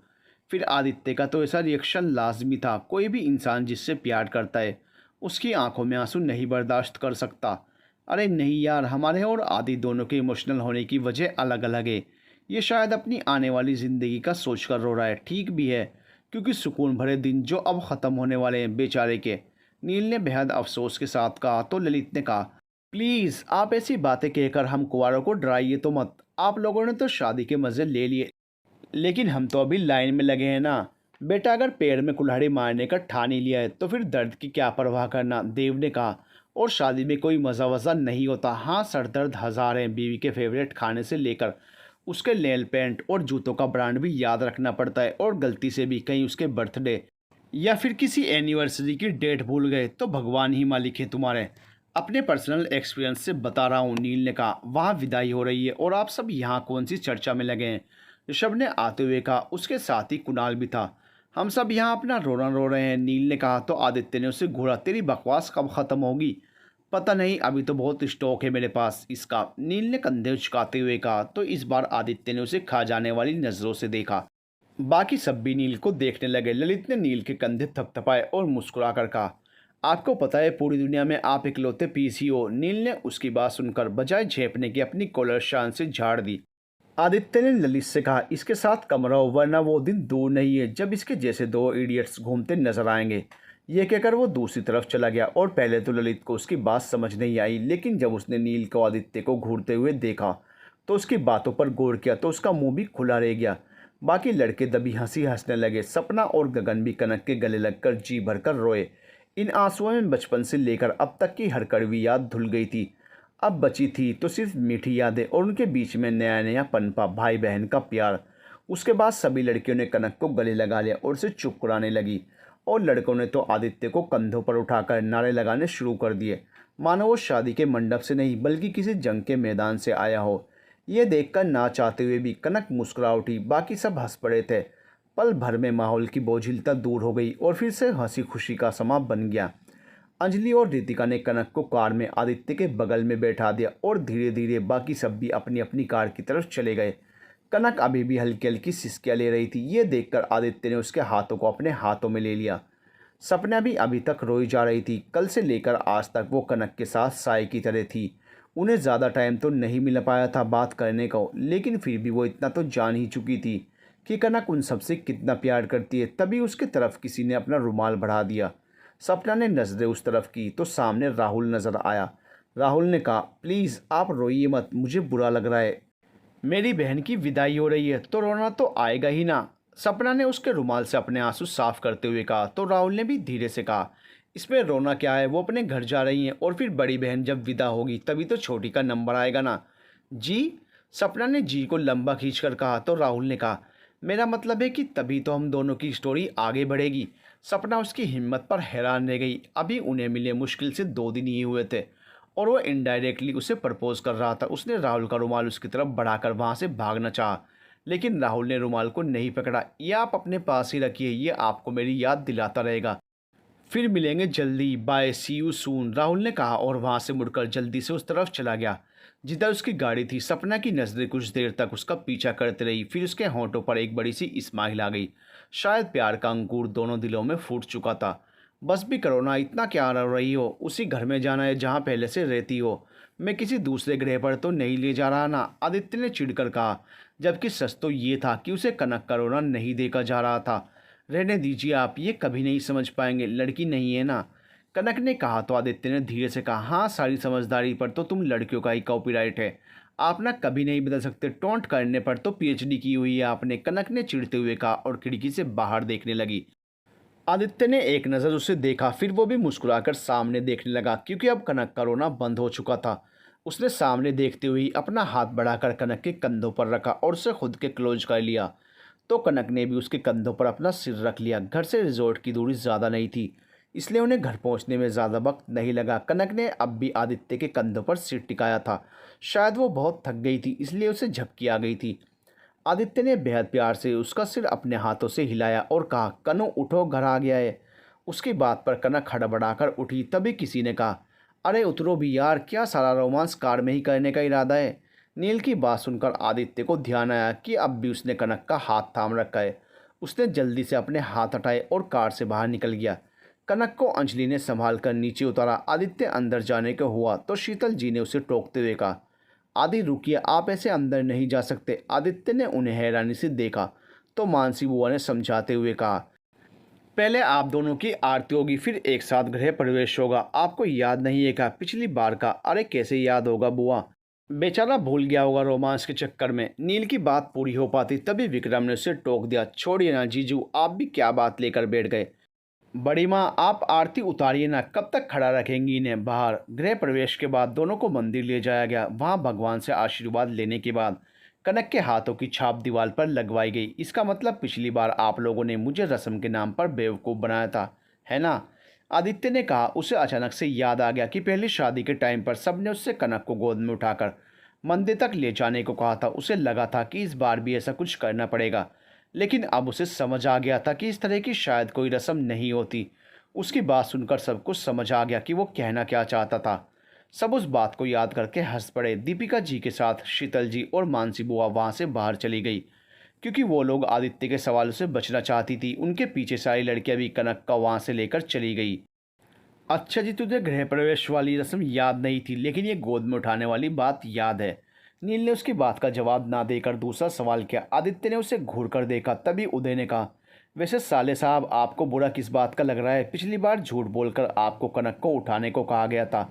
फिर आदित्य का तो ऐसा रिएक्शन लाजमी था। कोई भी इंसान जिससे प्यार करता है उसकी आंखों में आंसू नहीं बर्दाश्त कर सकता। अरे नहीं यार, हमारे और आदि दोनों के इमोशनल होने की वजह अलग अलग है। ये शायद अपनी आने वाली ज़िंदगी का सोच कर रो रहा है। ठीक भी है, क्योंकि सुकून भरे दिन जो अब ख़त्म होने वाले हैं बेचारे के। नील ने बेहद अफसोस के साथ कहा तो ललित ने कहा, प्लीज़ आप ऐसी बातें कहकर हम कुंवारों को डराइए तो मत। आप लोगों ने तो शादी के मज़े ले लिए, लेकिन हम तो अभी लाइन में लगे हैं ना। बेटा अगर पैर में कुल्हाड़ी मारने का ठान ही लिया है तो फिर दर्द की क्या परवाह करना, देव ने कहा। और शादी में कोई मज़ा वज़ा नहीं होता। हाँ, सर दर्द हज़ार हैं। बीवी के फेवरेट खाने से लेकर उसके नेल पेंट और जूतों का ब्रांड भी याद रखना पड़ता है, और गलती से भी कहीं उसके बर्थडे या फिर किसी एनिवर्सरी की डेट भूल गए तो भगवान ही मालिक है तुम्हारे। अपने पर्सनल एक्सपीरियंस से बता रहा हूँ, नील ने कहा। वहाँ विदाई हो रही है और आप सब यहाँ कौन सी चर्चा में लगे हैं? ऋषभ ने आते हुए कहा। उसके साथ ही कुणाल भी था। हम सब यहाँ अपना रोना रो रहे हैं, नील ने कहा। तो आदित्य ने उसे घूरा। तेरी बकवास कब खत्म होगी? पता नहीं, अभी तो बहुत स्टॉक है मेरे पास इसका, नील ने कंधे उचकाते हुए कहा। तो इस बार आदित्य ने उसे खा जाने वाली नजरों से देखा। बाकी सब भी नील को देखने लगे। ललित ने नील के कंधे थपथपाए और मुस्कुरा कर कहा, आपको पता है पूरी दुनिया में आप इकलौते पीसी हो? नील ने उसकी बात सुनकर बजाय झेपने की अपनी कॉलर शान से झाड़ दी। आदित्य ने ललित से कहा, इसके साथ कम रहो वरना वो दिन दूर नहीं है जब इसके जैसे दो इडियट्स घूमते नजर आएंगे। ये कहकर वो दूसरी तरफ चला गया। और पहले तो ललित को उसकी बात समझ नहीं आई, लेकिन जब उसने नील को आदित्य को घूरते हुए देखा तो उसकी बातों पर गौर किया तो उसका मुंह भी खुला रह गया। बाकी लड़के दबी हंसी हंसने लगे। सपना और गगन भी कनक के गले लगकर जी भरकर रोए। इन आंसुओं में बचपन से लेकर अब तक की हर कड़वी याद धुल गई थी। अब बची थी तो सिर्फ मीठी यादें और उनके बीच में नया नया पनपा भाई बहन का प्यार। उसके बाद सभी लड़कियों ने कनक को गले लगा लिया और उसे चुप कराने लगी। और लड़कों ने तो आदित्य को कंधों पर उठाकर नारे लगाने शुरू कर दिए, मानो वो शादी के मंडप से नहीं बल्कि किसी जंग के मैदान से आया हो। ये देखकर ना चाहते हुए भी कनक मुस्कुरा उठी। बाकी सब हंस पड़े थे। पल भर में माहौल की बोझिलता दूर हो गई और फिर से हंसी खुशी का समा बन गया। अंजलि और रितिका ने कनक को कार में आदित्य के बगल में बैठा दिया और धीरे धीरे बाकी सब भी अपनी अपनी कार की तरफ चले गए। कनक अभी भी हल्की हल्की सिसकियां ले रही थी। ये देखकर आदित्य ने उसके हाथों को अपने हाथों में ले लिया। सपना भी अभी तक रोई जा रही थी। कल से लेकर आज तक वो कनक के साथ साय की तरह थी। उन्हें ज़्यादा टाइम तो नहीं मिल पाया था बात करने को, लेकिन फिर भी वो इतना तो जान ही चुकी थी कि कनक उन सबसे कितना प्यार करती है। तभी उसकी तरफ किसी ने अपना रुमाल बढ़ा दिया। सपना ने नजरें उस तरफ की तो सामने राहुल नजर आया। राहुल ने कहा, प्लीज़ आप रोइए मत, मुझे बुरा लग रहा है। मेरी बहन की विदाई हो रही है तो रोना तो आएगा ही ना। सपना ने उसके रुमाल से अपने आंसू साफ करते हुए कहा। तो राहुल ने भी धीरे से कहा, इसमें रोना क्या है, वो अपने घर जा रही हैं और फिर बड़ी बहन जब विदा होगी तभी तो छोटी का नंबर आएगा ना। जी? सपना ने जी को लंबा खींचकर कहा। तो राहुल ने कहा, मेरा मतलब है कि तभी तो हम दोनों की स्टोरी आगे बढ़ेगी। सपना उसकी हिम्मत पर हैरान रह गई। अभी उन्हें मिले मुश्किल से 2 दिन ही हुए थे और वो इनडायरेक्टली उसे प्रपोज कर रहा था। उसने राहुल का रुमाल उसकी तरफ बढ़ाकर वहाँ से भागना चाहा, लेकिन राहुल ने रुमाल को नहीं पकड़ा। ये आप अपने पास ही रखिए, ये आपको मेरी याद दिलाता रहेगा। फिर मिलेंगे जल्दी, bye, see you soon, Rahul ने कहा और वहाँ से मुड़कर जल्दी से उस तरफ चला गया जिधर उसकी गाड़ी थी। सपना की नज़रें कुछ देर तक उसका पीछा करती रही। फिर उसके होंठों पर एक बड़ी सी स्माइल आ गई। शायद प्यार का अंकुर दोनों दिलों में फूट चुका था। बस भी करो ना, इतना क्या रो रही हो? उसी घर में जाना है जहाँ पहले से रहती हो। मैं किसी दूसरे ग्रह पर तो नहीं ले जा रहा ना, आदित्य ने चिढ़कर कहा। जबकि सच तो ये था कि उसे कनक का रोना नहीं देखा जा रहा था। रहने दीजिए आप, ये कभी नहीं समझ पाएंगे, लड़की नहीं है ना, कनक ने कहा। तो आदित्य ने धीरे से कहा, हाँ, सारी समझदारी पर तो तुम लड़कियों का ही कॉपीराइट है, आप ना कभी नहीं बदल सकते। टोंट करने पर तो पीएचडी की हुई है आपने, कनक ने चिढ़ते हुए कहा और खिड़की से बाहर देखने लगी। आदित्य ने एक नज़र उसे देखा, फिर वो भी मुस्कुराकर सामने देखने लगा क्योंकि अब कनक का रोना बंद हो चुका था। उसने सामने देखते हुए अपना हाथ बढ़ाकर कनक के कंधों पर रखा और उसे खुद के क्लोज कर लिया। तो कनक ने भी उसके कंधों पर अपना सिर रख लिया। घर से रिजॉर्ट की दूरी ज़्यादा नहीं थी, इसलिए उन्हें घर पहुंचने में ज़्यादा वक्त नहीं लगा। कनक ने अब भी आदित्य के कंधों पर सिर टिकाया था। शायद वो बहुत थक गई थी, इसलिए उसे झपकी आ गई थी। आदित्य ने बेहद प्यार से उसका सिर अपने हाथों से हिलाया और कहा, कनो उठो, घर आ गया है। उसकी बात पर कनक हड़बड़ाकर उठी। तभी किसी ने कहा, अरे उतरो भी यार, क्या सारा रोमांस कार में ही करने का इरादा है? नील की बात सुनकर आदित्य को ध्यान आया कि अब भी उसने कनक का हाथ थाम रखा है। उसने जल्दी से अपने हाथ हटाए और कार से बाहर निकल गया। कनक को अंजलि ने संभाल कर नीचे उतारा। आदित्य अंदर जाने को हुआ तो शीतल जी ने उसे टोकते हुए कहा, आदि रुकिए, आप ऐसे अंदर नहीं जा सकते। आदित्य ने उन्हें हैरानी से देखा तो मानसी बुआ ने समझाते हुए कहा, पहले आप दोनों की आरती होगी, फिर एक साथ गृह प्रवेश होगा। आपको याद नहीं है क्या पिछली बार का? अरे कैसे याद होगा बुआ, बेचारा भूल गया होगा रोमांस के चक्कर में। नील की बात पूरी हो पाती तभी विक्रम ने उसे टोक दिया, छोड़िए ना जीजू, आप भी क्या बात लेकर बैठ गए। बड़ी माँ, आप आरती उतारिए ना, कब तक खड़ा रखेंगी इन्हें? बाहर गृह प्रवेश के बाद दोनों को मंदिर ले जाया गया। वहाँ भगवान से आशीर्वाद लेने के बाद कनक के हाथों की छाप दीवार पर लगवाई गई। इसका मतलब पिछली बार आप लोगों ने मुझे रस्म के नाम पर बेवकूफ़ बनाया था, है ना? आदित्य ने कहा। उसे अचानक से याद आ गया कि पहली शादी के टाइम पर सबने उससे कनक को गोद में उठाकर मंदिर तक ले जाने को कहा था। उसे लगा था कि इस बार भी ऐसा कुछ करना पड़ेगा, लेकिन अब उसे समझ आ गया था कि इस तरह की शायद कोई रस्म नहीं होती। उसकी बात सुनकर सब कुछ समझ आ गया कि वो कहना क्या चाहता था। सब उस बात को याद करके हंस पड़े। दीपिका जी के साथ शीतल जी और मानसी बुआ वहाँ से बाहर चली गई, क्योंकि वो लोग आदित्य के सवालों से बचना चाहती थी। उनके पीछे सारी लड़कियां भी कनक का वहाँ से लेकर चली गई। अच्छा जी, तुझे गृह प्रवेश वाली रस्म याद नहीं थी, लेकिन ये गोद में उठाने वाली बात याद है। नील ने उसकी बात का जवाब ना देकर दूसरा सवाल किया। आदित्य ने उसे घूर कर देखा। तभी उदय ने कहा, वैसे साले साहब, आपको बुरा किस बात का लग रहा है? पिछली बार झूठ बोलकर आपको कनक को उठाने को कहा गया था।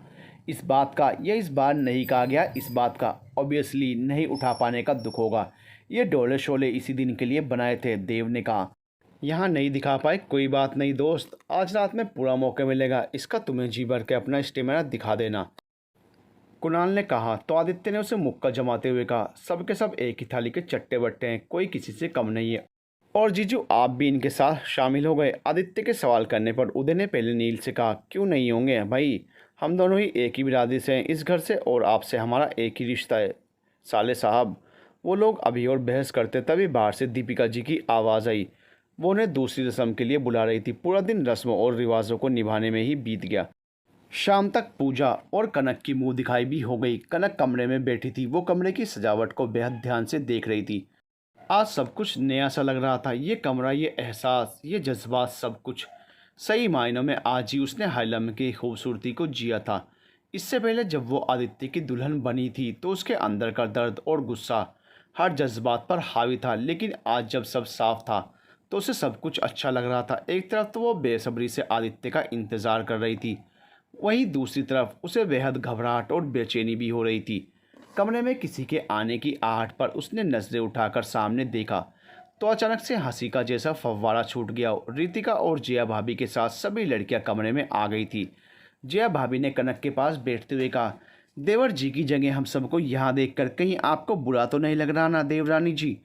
इस बात का या इस बार नहीं कहा गया, इस बात का ऑब्वियसली नहीं उठा पाने का दुख होगा। ये डोले शोले इसी दिन के लिए बनाए थे, देव ने कहा। यहाँ नहीं दिखा पाए कोई बात नहीं दोस्त, आज रात में पूरा मौका मिलेगा, इसका तुम्हें जी भर के अपना स्टेमिना दिखा देना, कुणाल ने कहा। तो आदित्य ने उसे मुक्का जमाते हुए कहा, सबके सब एक ही थाली के चट्टे बट्टे हैं, कोई किसी से कम नहीं है। और जीजू, आप भी इनके साथ शामिल हो गए? आदित्य के सवाल करने पर उदय ने पहले नील से कहा, क्यों नहीं होंगे भाई, हम दोनों ही एक ही बिरादरी से हैं, इस घर से और आपसे हमारा एक ही रिश्ता है साले साहब। वो लोग अभी और बहस करते तभी बाहर से दीपिका जी की आवाज़ आई। वो उन्हें दूसरी रस्म के लिए बुला रही थी। पूरा दिन रस्मों और रिवाजों को निभाने में ही बीत गया। शाम तक पूजा और कनक की मुंह दिखाई भी हो गई। कनक कमरे में बैठी थी। वो कमरे की सजावट को बेहद ध्यान से देख रही थी। आज सब कुछ नया सा लग रहा था। ये कमरा, ये एहसास, ये जज्बात, सब कुछ सही मायनों में आज ही उसने हाइलम की खूबसूरती को जिया था। इससे पहले जब वो आदित्य की दुल्हन बनी थी तो उसके अंदर का दर्द और गुस्सा हर जज्बात पर हावी था, लेकिन आज जब सब साफ था तो उसे सब कुछ अच्छा लग रहा था। एक तरफ तो वो बेसब्री से आदित्य का इंतज़ार कर रही थी, वहीं दूसरी तरफ उसे बेहद घबराहट और बेचैनी भी हो रही थी। कमरे में किसी के आने की आहट पर उसने नज़रें उठाकर सामने देखा तो अचानक से हंसी का जैसा फव्वारा छूट गया। रितिका और जया भाभी के साथ सभी लड़कियां कमरे में आ गई थी। जया भाभी ने कनक के पास बैठते हुए कहा, देवर जी की जगह हम सबको यहाँ देखकर कहीं आपको बुरा तो नहीं लग रहा ना देवरानी जी?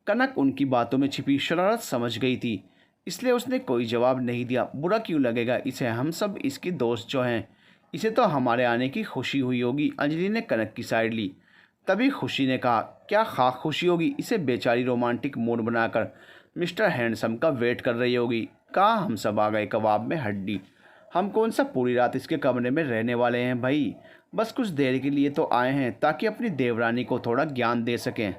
कनक उनकी बातों में छिपी शरारत समझ गई थी, इसलिए उसने कोई जवाब नहीं दिया। बुरा क्यों लगेगा इसे, हम सब इसकी दोस्त जो हैं, इसे तो हमारे आने की खुशी हुई होगी। अंजलि ने कनक की साइड ली। तभी खुशी ने कहा, क्या खाक खुशी होगी, इसे बेचारी रोमांटिक मूड बनाकर मिस्टर हैंडसम का वेट कर रही होगी। कहा हम सब आ गए कबाब में हड्डी, हम कौन सा पूरी रात इसके कमरे में रहने वाले हैं भाई, बस कुछ देर के लिए तो आए हैं ताकि अपनी देवरानी को थोड़ा ज्ञान दे सकें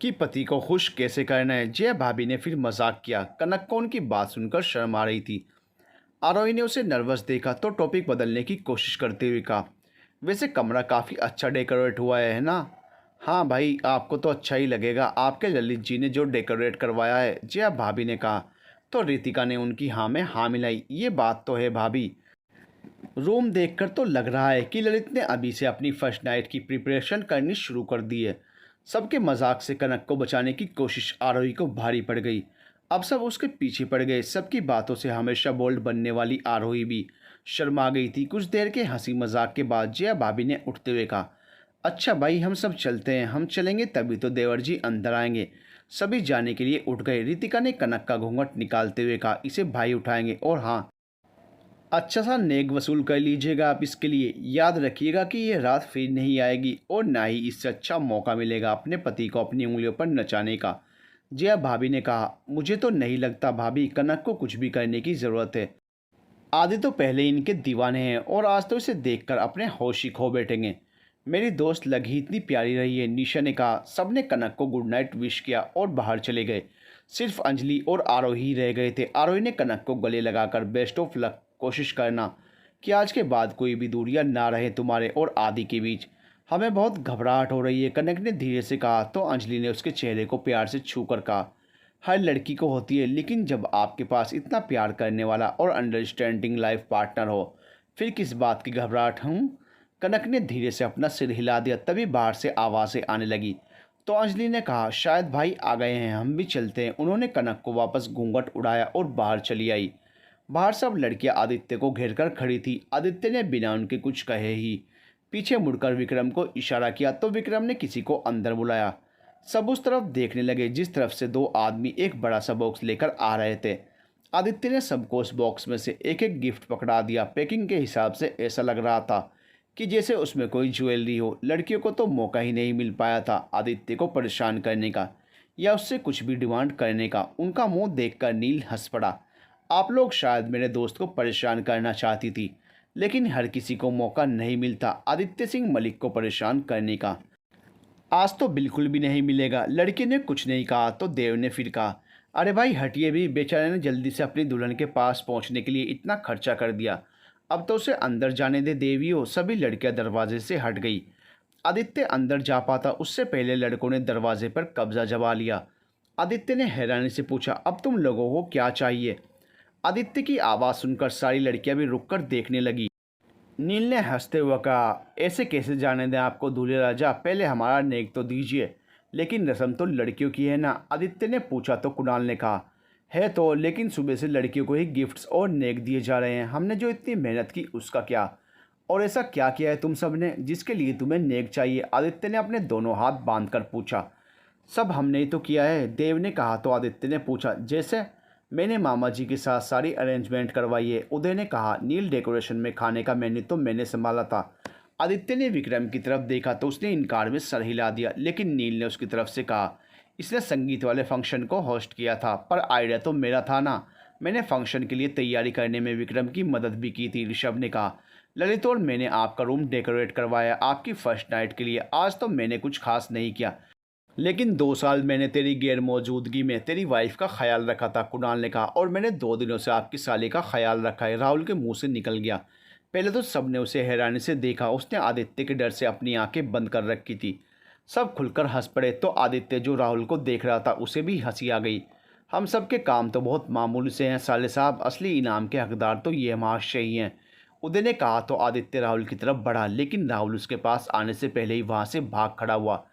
कि पति को खुश कैसे करना है। जया भाभी ने फिर मजाक किया। कनक को उनकी बात सुनकर शर्म आ रही थी। आरोही ने उसे नर्वस देखा तो टॉपिक बदलने की कोशिश करते हुए कहा, वैसे कमरा काफ़ी अच्छा डेकोरेट हुआ है ना? हाँ भाई, आपको तो अच्छा ही लगेगा, आपके ललित जी ने जो डेकोरेट करवाया है, जया भाभी ने कहा। तो रितिका ने उनकी हाँ में हाँ मिलाई। ये बात तो है भाभी, रूम देखकर तो लग रहा है कि ललित ने अभी से अपनी फर्स्ट नाइट की प्रिपरेशन करनी शुरू कर दी है। सबके मजाक से कनक को बचाने की कोशिश आरोही को भारी पड़ गई। अब सब उसके पीछे पड़ गए। सबकी बातों से हमेशा बोल्ड बनने वाली आरोही भी शर्मा गई थी। कुछ देर के हंसी मजाक के बाद जया भाभी ने उठते हुए कहा, अच्छा भाई, हम सब चलते हैं, हम चलेंगे तभी तो देवर जी अंदर आएंगे। सभी जाने के लिए उठ गए। रितिका ने कनक का घूंघट निकालते हुए कहा, इसे भाई उठाएंगे, और हाँ, अच्छा सा नेक वसूल कर लीजिएगा आप इसके लिए। याद रखिएगा कि ये रात फिर नहीं आएगी और ना ही इससे अच्छा मौका मिलेगा अपने पति को अपनी उंगलियों पर नचाने का। जया भाभी ने कहा, मुझे तो नहीं लगता भाभी, कनक को कुछ भी करने की ज़रूरत है। आदि तो पहले इनके दीवाने हैं और आज तो इसे देखकर अपने होश ही खो बैठेंगे। मेरी दोस्त लगी इतनी प्यारी रही है, निशा ने कहा। सबने कनक को गुड नाइट विश किया और बाहर चले गए। सिर्फ अंजलि और आरोही रह गए थे। आरोही ने कनक को गले लगाकर बेस्ट ऑफ लक, कोशिश करना कि आज के बाद कोई भी दूरियां ना रहे तुम्हारे और आदि के बीच, हमें बहुत घबराहट हो रही है, कनक ने धीरे से कहा। तो अंजलि ने उसके चेहरे को प्यार से छू कर कहा, हर लड़की को होती है, लेकिन जब आपके पास इतना प्यार करने वाला और अंडरस्टैंडिंग लाइफ पार्टनर हो, फिर किस बात की घबराहट? हूँ, कनक ने धीरे से अपना सिर हिला दिया। तभी बाहर से आवाज़ें आने लगी। तो अंजलि ने कहा, शायद भाई आ गए हैं, हम भी चलते हैं। उन्होंने कनक को वापस घूंघट उड़ाया और बाहर चली आई। बाहर सब लड़कियां आदित्य को घेर कर खड़ी थी। आदित्य ने बिना उनके कुछ कहे ही पीछे मुड़कर विक्रम को इशारा किया तो विक्रम ने किसी को अंदर बुलाया। सब उस तरफ देखने लगे जिस तरफ से दो आदमी एक बड़ा सा बॉक्स लेकर आ रहे थे। आदित्य ने सबको उस बॉक्स में से एक एक गिफ्ट पकड़ा दिया। पैकिंग के हिसाब से ऐसा लग रहा था कि जैसे उसमें कोई ज्वेलरी हो। लड़कियों को तो मौका ही नहीं मिल पाया था आदित्य को परेशान करने का या उससे कुछ भी डिमांड करने का। उनका मुंह देखकर नील हंस पड़ा। आप लोग शायद मेरे दोस्त को परेशान करना चाहती थी, लेकिन हर किसी को मौका नहीं मिलता आदित्य सिंह मलिक को परेशान करने का। आज तो बिल्कुल भी नहीं मिलेगा। लड़की ने कुछ नहीं कहा तो देव ने फिर कहा, अरे भाई हटिए भी, बेचारे ने जल्दी से अपनी दुल्हन के पास पहुंचने के लिए इतना खर्चा कर दिया, अब तो उसे अंदर जाने दे देवियों। सभी लड़कियां दरवाजे से हट गई। आदित्य अंदर जा पाता उससे पहले लड़कों ने दरवाजे पर कब्जा जमा लिया। आदित्य ने हैरानी से पूछा, अब तुम लोगों को क्या चाहिए? आदित्य की आवाज़ सुनकर सारी लड़कियां भी रुककर देखने लगी। नील ने हंसते हुए कहा, ऐसे कैसे जाने दें आपको दूल्हे राजा, पहले हमारा नेक तो दीजिए। लेकिन रस्म तो लड़कियों की है ना? आदित्य ने पूछा तो कुणाल ने कहा, है तो, लेकिन सुबह से लड़कियों को ही गिफ्ट्स और नेक दिए जा रहे हैं। हमने जो इतनी मेहनत की उसका क्या? और ऐसा क्या किया है तुम सब ने जिसके लिए तुम्हें नेक चाहिए? आदित्य ने अपने दोनों हाथ बांध कर पूछा। सब हमने ही तो किया है, देव ने कहा। तो आदित्य ने पूछा, जैसे? मैंने मामा जी के साथ सारी अरेंजमेंट करवाई है, उदय ने कहा। नील, डेकोरेशन में खाने का मेन्यू तो मैंने संभाला था। आदित्य ने विक्रम की तरफ देखा तो उसने इनकार में सर हिला दिया, लेकिन नील ने उसकी तरफ से कहा, इसने संगीत वाले फंक्शन को होस्ट किया था, पर आइडिया तो मेरा था ना। मैंने फंक्शन के लिए तैयारी करने में विक्रम की मदद भी की थी, ऋषभ ने कहा। ललित, और मैंने आपका रूम डेकोरेट करवाया आपकी फर्स्ट नाइट के लिए। आज तो मैंने कुछ खास नहीं किया, लेकिन 2 साल मैंने तेरी गैर मौजूदगी में तेरी वाइफ का ख्याल रखा था, कुणाल ने कहा। और मैंने 2 दिनों से आपकी साली का ख्याल रखा है, राहुल के मुंह से निकल गया। पहले तो सबने उसे हैरानी से देखा। उसने आदित्य के डर से अपनी आंखें बंद कर रखी थी। सब खुलकर हंस पड़े तो आदित्य, जो राहुल को देख रहा था, उसे भी हंसी आ गई। हम सब के काम तो बहुत मामूली से हैं साले साहब, असली इनाम के हकदार तो ये महाशय ही हैं, उदय ने कहा। तो आदित्य राहुल की तरफ बढ़ा, लेकिन राहुल उसके पास आने से पहले ही वहाँ से भाग खड़ा हुआ।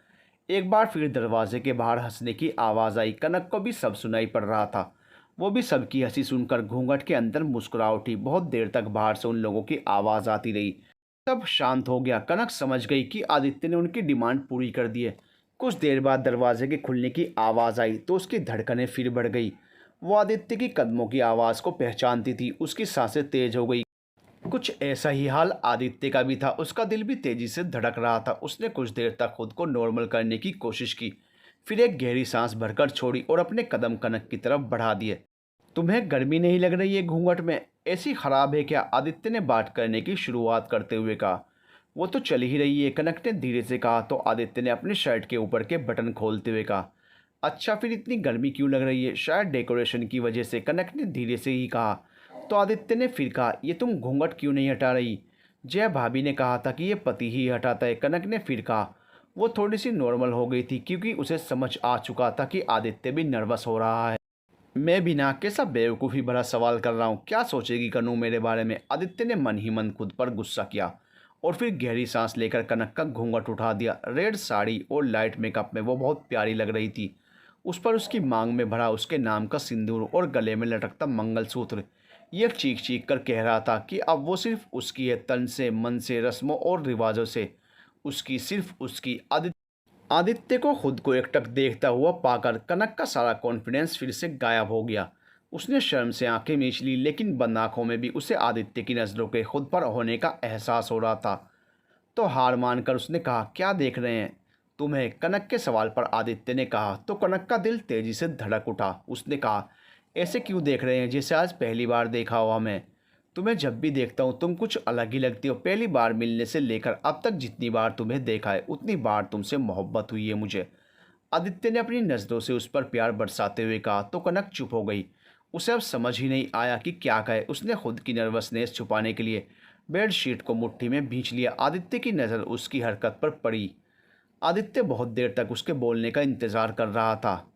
एक बार फिर दरवाजे के बाहर हंसने की आवाज़ आई। कनक को भी सब सुनाई पड़ रहा था। वो भी सबकी हंसी सुनकर घूंघट के अंदर मुस्कुरा उठी। बहुत देर तक बाहर से उन लोगों की आवाज़ आती रही। सब शांत हो गया। कनक समझ गई कि आदित्य ने उनकी डिमांड पूरी कर दी है। कुछ देर बाद दरवाजे के खुलने की आवाज़ आई तो उसकी धड़कनें फिर बढ़ गई। वो आदित्य की कदमों की आवाज़ को पहचानती थी। उसकी सांसें तेज हो गई। कुछ ऐसा ही हाल आदित्य का भी था। उसका दिल भी तेजी से धड़क रहा था। उसने कुछ देर तक खुद को नॉर्मल करने की कोशिश की, फिर एक गहरी सांस भरकर छोड़ी और अपने कदम कनक की तरफ बढ़ा दिए। तुम्हें गर्मी नहीं लग रही है घूंघट में? ऐसी खराब है क्या? आदित्य ने बात करने की शुरुआत करते हुए कहा। वो तो चल ही रही है, कनक ने धीरे से कहा। तो आदित्य ने अपने शर्ट के ऊपर के बटन खोलते हुए कहा, अच्छा फिर इतनी गर्मी क्यों लग रही है? शायद डेकोरेशन की वजह से, कनक ने धीरे से ही कहा। तो आदित्य ने फिर कहा, ये तुम घूंघट क्यों नहीं हटा रही? जया भाभी ने कहा था कि ये पति ही हटाता है, कनक ने फिर कहा। वो थोड़ी सी नॉर्मल हो गई थी क्योंकि उसे समझ आ चुका था कि आदित्य भी नर्वस हो रहा है। मैं भी ना, कैसा बेवकूफ़ी भरा सवाल कर रहा हूँ, क्या सोचेगी कनू मेरे बारे में? आदित्य ने मन ही मन खुद पर गुस्सा किया और फिर गहरी सांस लेकर कनक का घूंघट उठा दिया। रेड साड़ी और लाइट मेकअप में वो बहुत प्यारी लग रही थी। उस पर उसकी मांग में भरा उसके नाम का सिंदूर और गले में लटकता मंगलसूत्र ये चीख चीख कर कह रहा था कि अब वो सिर्फ उसकी है, तन से, मन से, रस्मों और रिवाजों से उसकी, सिर्फ उसकी। आदित्य को खुद को एकटक देखता हुआ पाकर कनक का सारा कॉन्फिडेंस फिर से गायब हो गया। उसने शर्म से आंखें मीच ली, लेकिन बंद आंखों में भी उसे आदित्य की नज़रों के खुद पर होने का एहसास हो रहा था। तो हार मानकर उसने कहा, क्या देख रहे हैं तुम्हें? कनक के सवाल पर आदित्य ने कहा। तो कनक का दिल तेजी से धड़क उठा। उसने कहा, ऐसे क्यों देख रहे हैं जैसे आज पहली बार देखा हो हमें? तुम्हें जब भी देखता हूँ तुम कुछ अलग ही लगती हो। पहली बार मिलने से लेकर अब तक जितनी बार तुम्हें देखा है उतनी बार तुमसे मोहब्बत हुई है मुझे। आदित्य ने अपनी नज़रों से उस पर प्यार बरसाते हुए कहा। तो कनक चुप हो गई। उसे अब समझ ही नहीं आया कि क्या कहे। उसने खुद की नर्वसनेस छुपाने के लिए बेडशीट को मुट्ठी में भींच लिया। आदित्य की नज़र उसकी हरकत पर पड़ी। आदित्य बहुत देर तक उसके बोलने का इंतज़ार कर रहा था,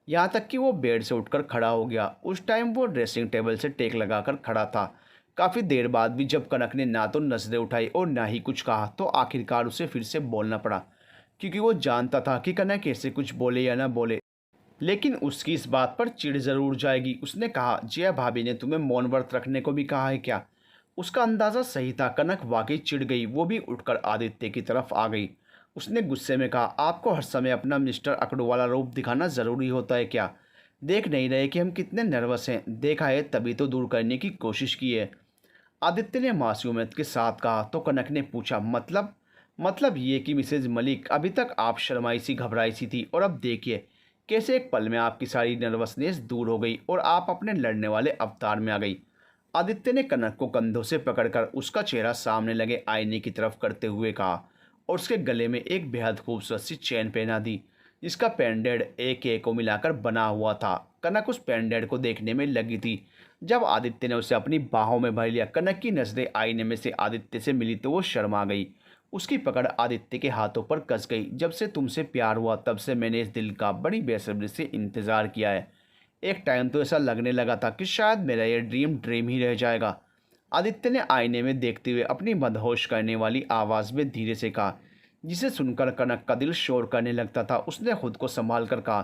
यहाँ तक कि वो बेड से उठकर खड़ा हो गया। उस टाइम वो ड्रेसिंग टेबल से टेक लगाकर खड़ा था। काफ़ी देर बाद भी जब कनक ने ना तो नजरें उठाई और ना ही कुछ कहा तो आखिरकार उसे फिर से बोलना पड़ा, क्योंकि वो जानता था कि कनक ऐसे कुछ बोले या ना बोले लेकिन उसकी इस बात पर चिढ़ ज़रूर जाएगी। उसने कहा, जया भाभी ने तुम्हें मौन व्रत रखने को भी कहा है क्या? उसका अंदाज़ा सही था। कनक वाकई चिढ़ गई। वो भी उठकर आदित्य की तरफ आ गई। उसने गुस्से में कहा, आपको हर समय अपना मिस्टर अकड़ू वाला रूप दिखाना ज़रूरी होता है क्या? देख नहीं रहे कि हम कितने नर्वस हैं? देखा है तभी तो दूर करने की कोशिश की है। आदित्य ने मासूमियत के साथ कहा। तो कनक ने पूछा, मतलब ये कि मिसेज मलिक, अभी तक आप शर्माई सी घबराई सी थी और अब देखिए कैसे एक पल में आपकी सारी नर्वसनेस दूर हो गई और आप अपने लड़ने वाले अवतार में आ गई। आदित्य ने कनक को कंधों से पकड़कर उसका चेहरा सामने लगे आईने की तरफ करते हुए कहा और उसके गले में एक बेहद खूबसूरत सी चेन पहना दी जिसका पेंडेंट एक एक को मिलाकर बना हुआ था। कनक उस पेंडेंट को देखने में लगी थी। जब आदित्य ने उसे अपनी बाहों में भर लिया, कनक की नजरें आईने में से आदित्य से मिली तो वो शर्मा गई। उसकी पकड़ आदित्य के हाथों पर कस गई। जब से तुमसे प्यार हुआ तब से मैंने इस दिल का बड़ी बेसब्री से इंतज़ार किया है। एक टाइम तो ऐसा लगने लगा था कि शायद मेरा ये ड्रीम ही रह जाएगा। आदित्य ने आईने में देखते हुए अपनी मदहोश करने वाली आवाज़ में धीरे से कहा, जिसे सुनकर कनक का दिल शोर करने लगता था। उसने खुद को संभाल कर कहा,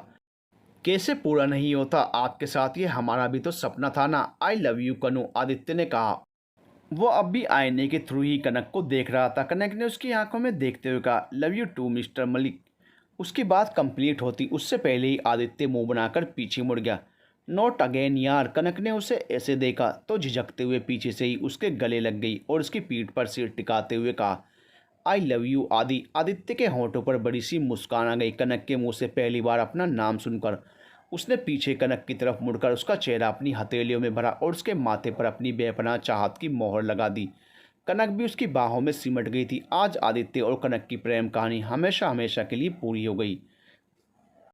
कैसे पूरा नहीं होता आपके साथ? ये हमारा भी तो सपना था ना। आई लव यू कनू, आदित्य ने कहा। वो अब भी आईने के थ्रू ही कनक को देख रहा था। कनक ने उसकी आंखों में देखते हुए कहा, love you too mister Malik. उसकी बात कंप्लीट होती उससे पहले ही आदित्य मुंह बनाकर पीछे मुड़ गया। नॉट अगेन यार। कनक ने उसे ऐसे देखा तो झिझकते हुए पीछे से ही उसके गले लग गई और उसकी पीठ पर सिर टिकाते हुए कहा, आई लव यू आदि। आदित्य के होंठों पर बड़ी सी मुस्कान आ गई। कनक के मुंह से पहली बार अपना नाम सुनकर उसने पीछे कनक की तरफ मुड़कर उसका चेहरा अपनी हथेलियों में भरा और उसके माथे पर अपनी बेपनाह चाहत की मोहर लगा दी। कनक भी उसकी बाहों में सिमट गई थी। आज आदित्य और कनक की प्रेम कहानी हमेशा हमेशा के लिए पूरी हो गई।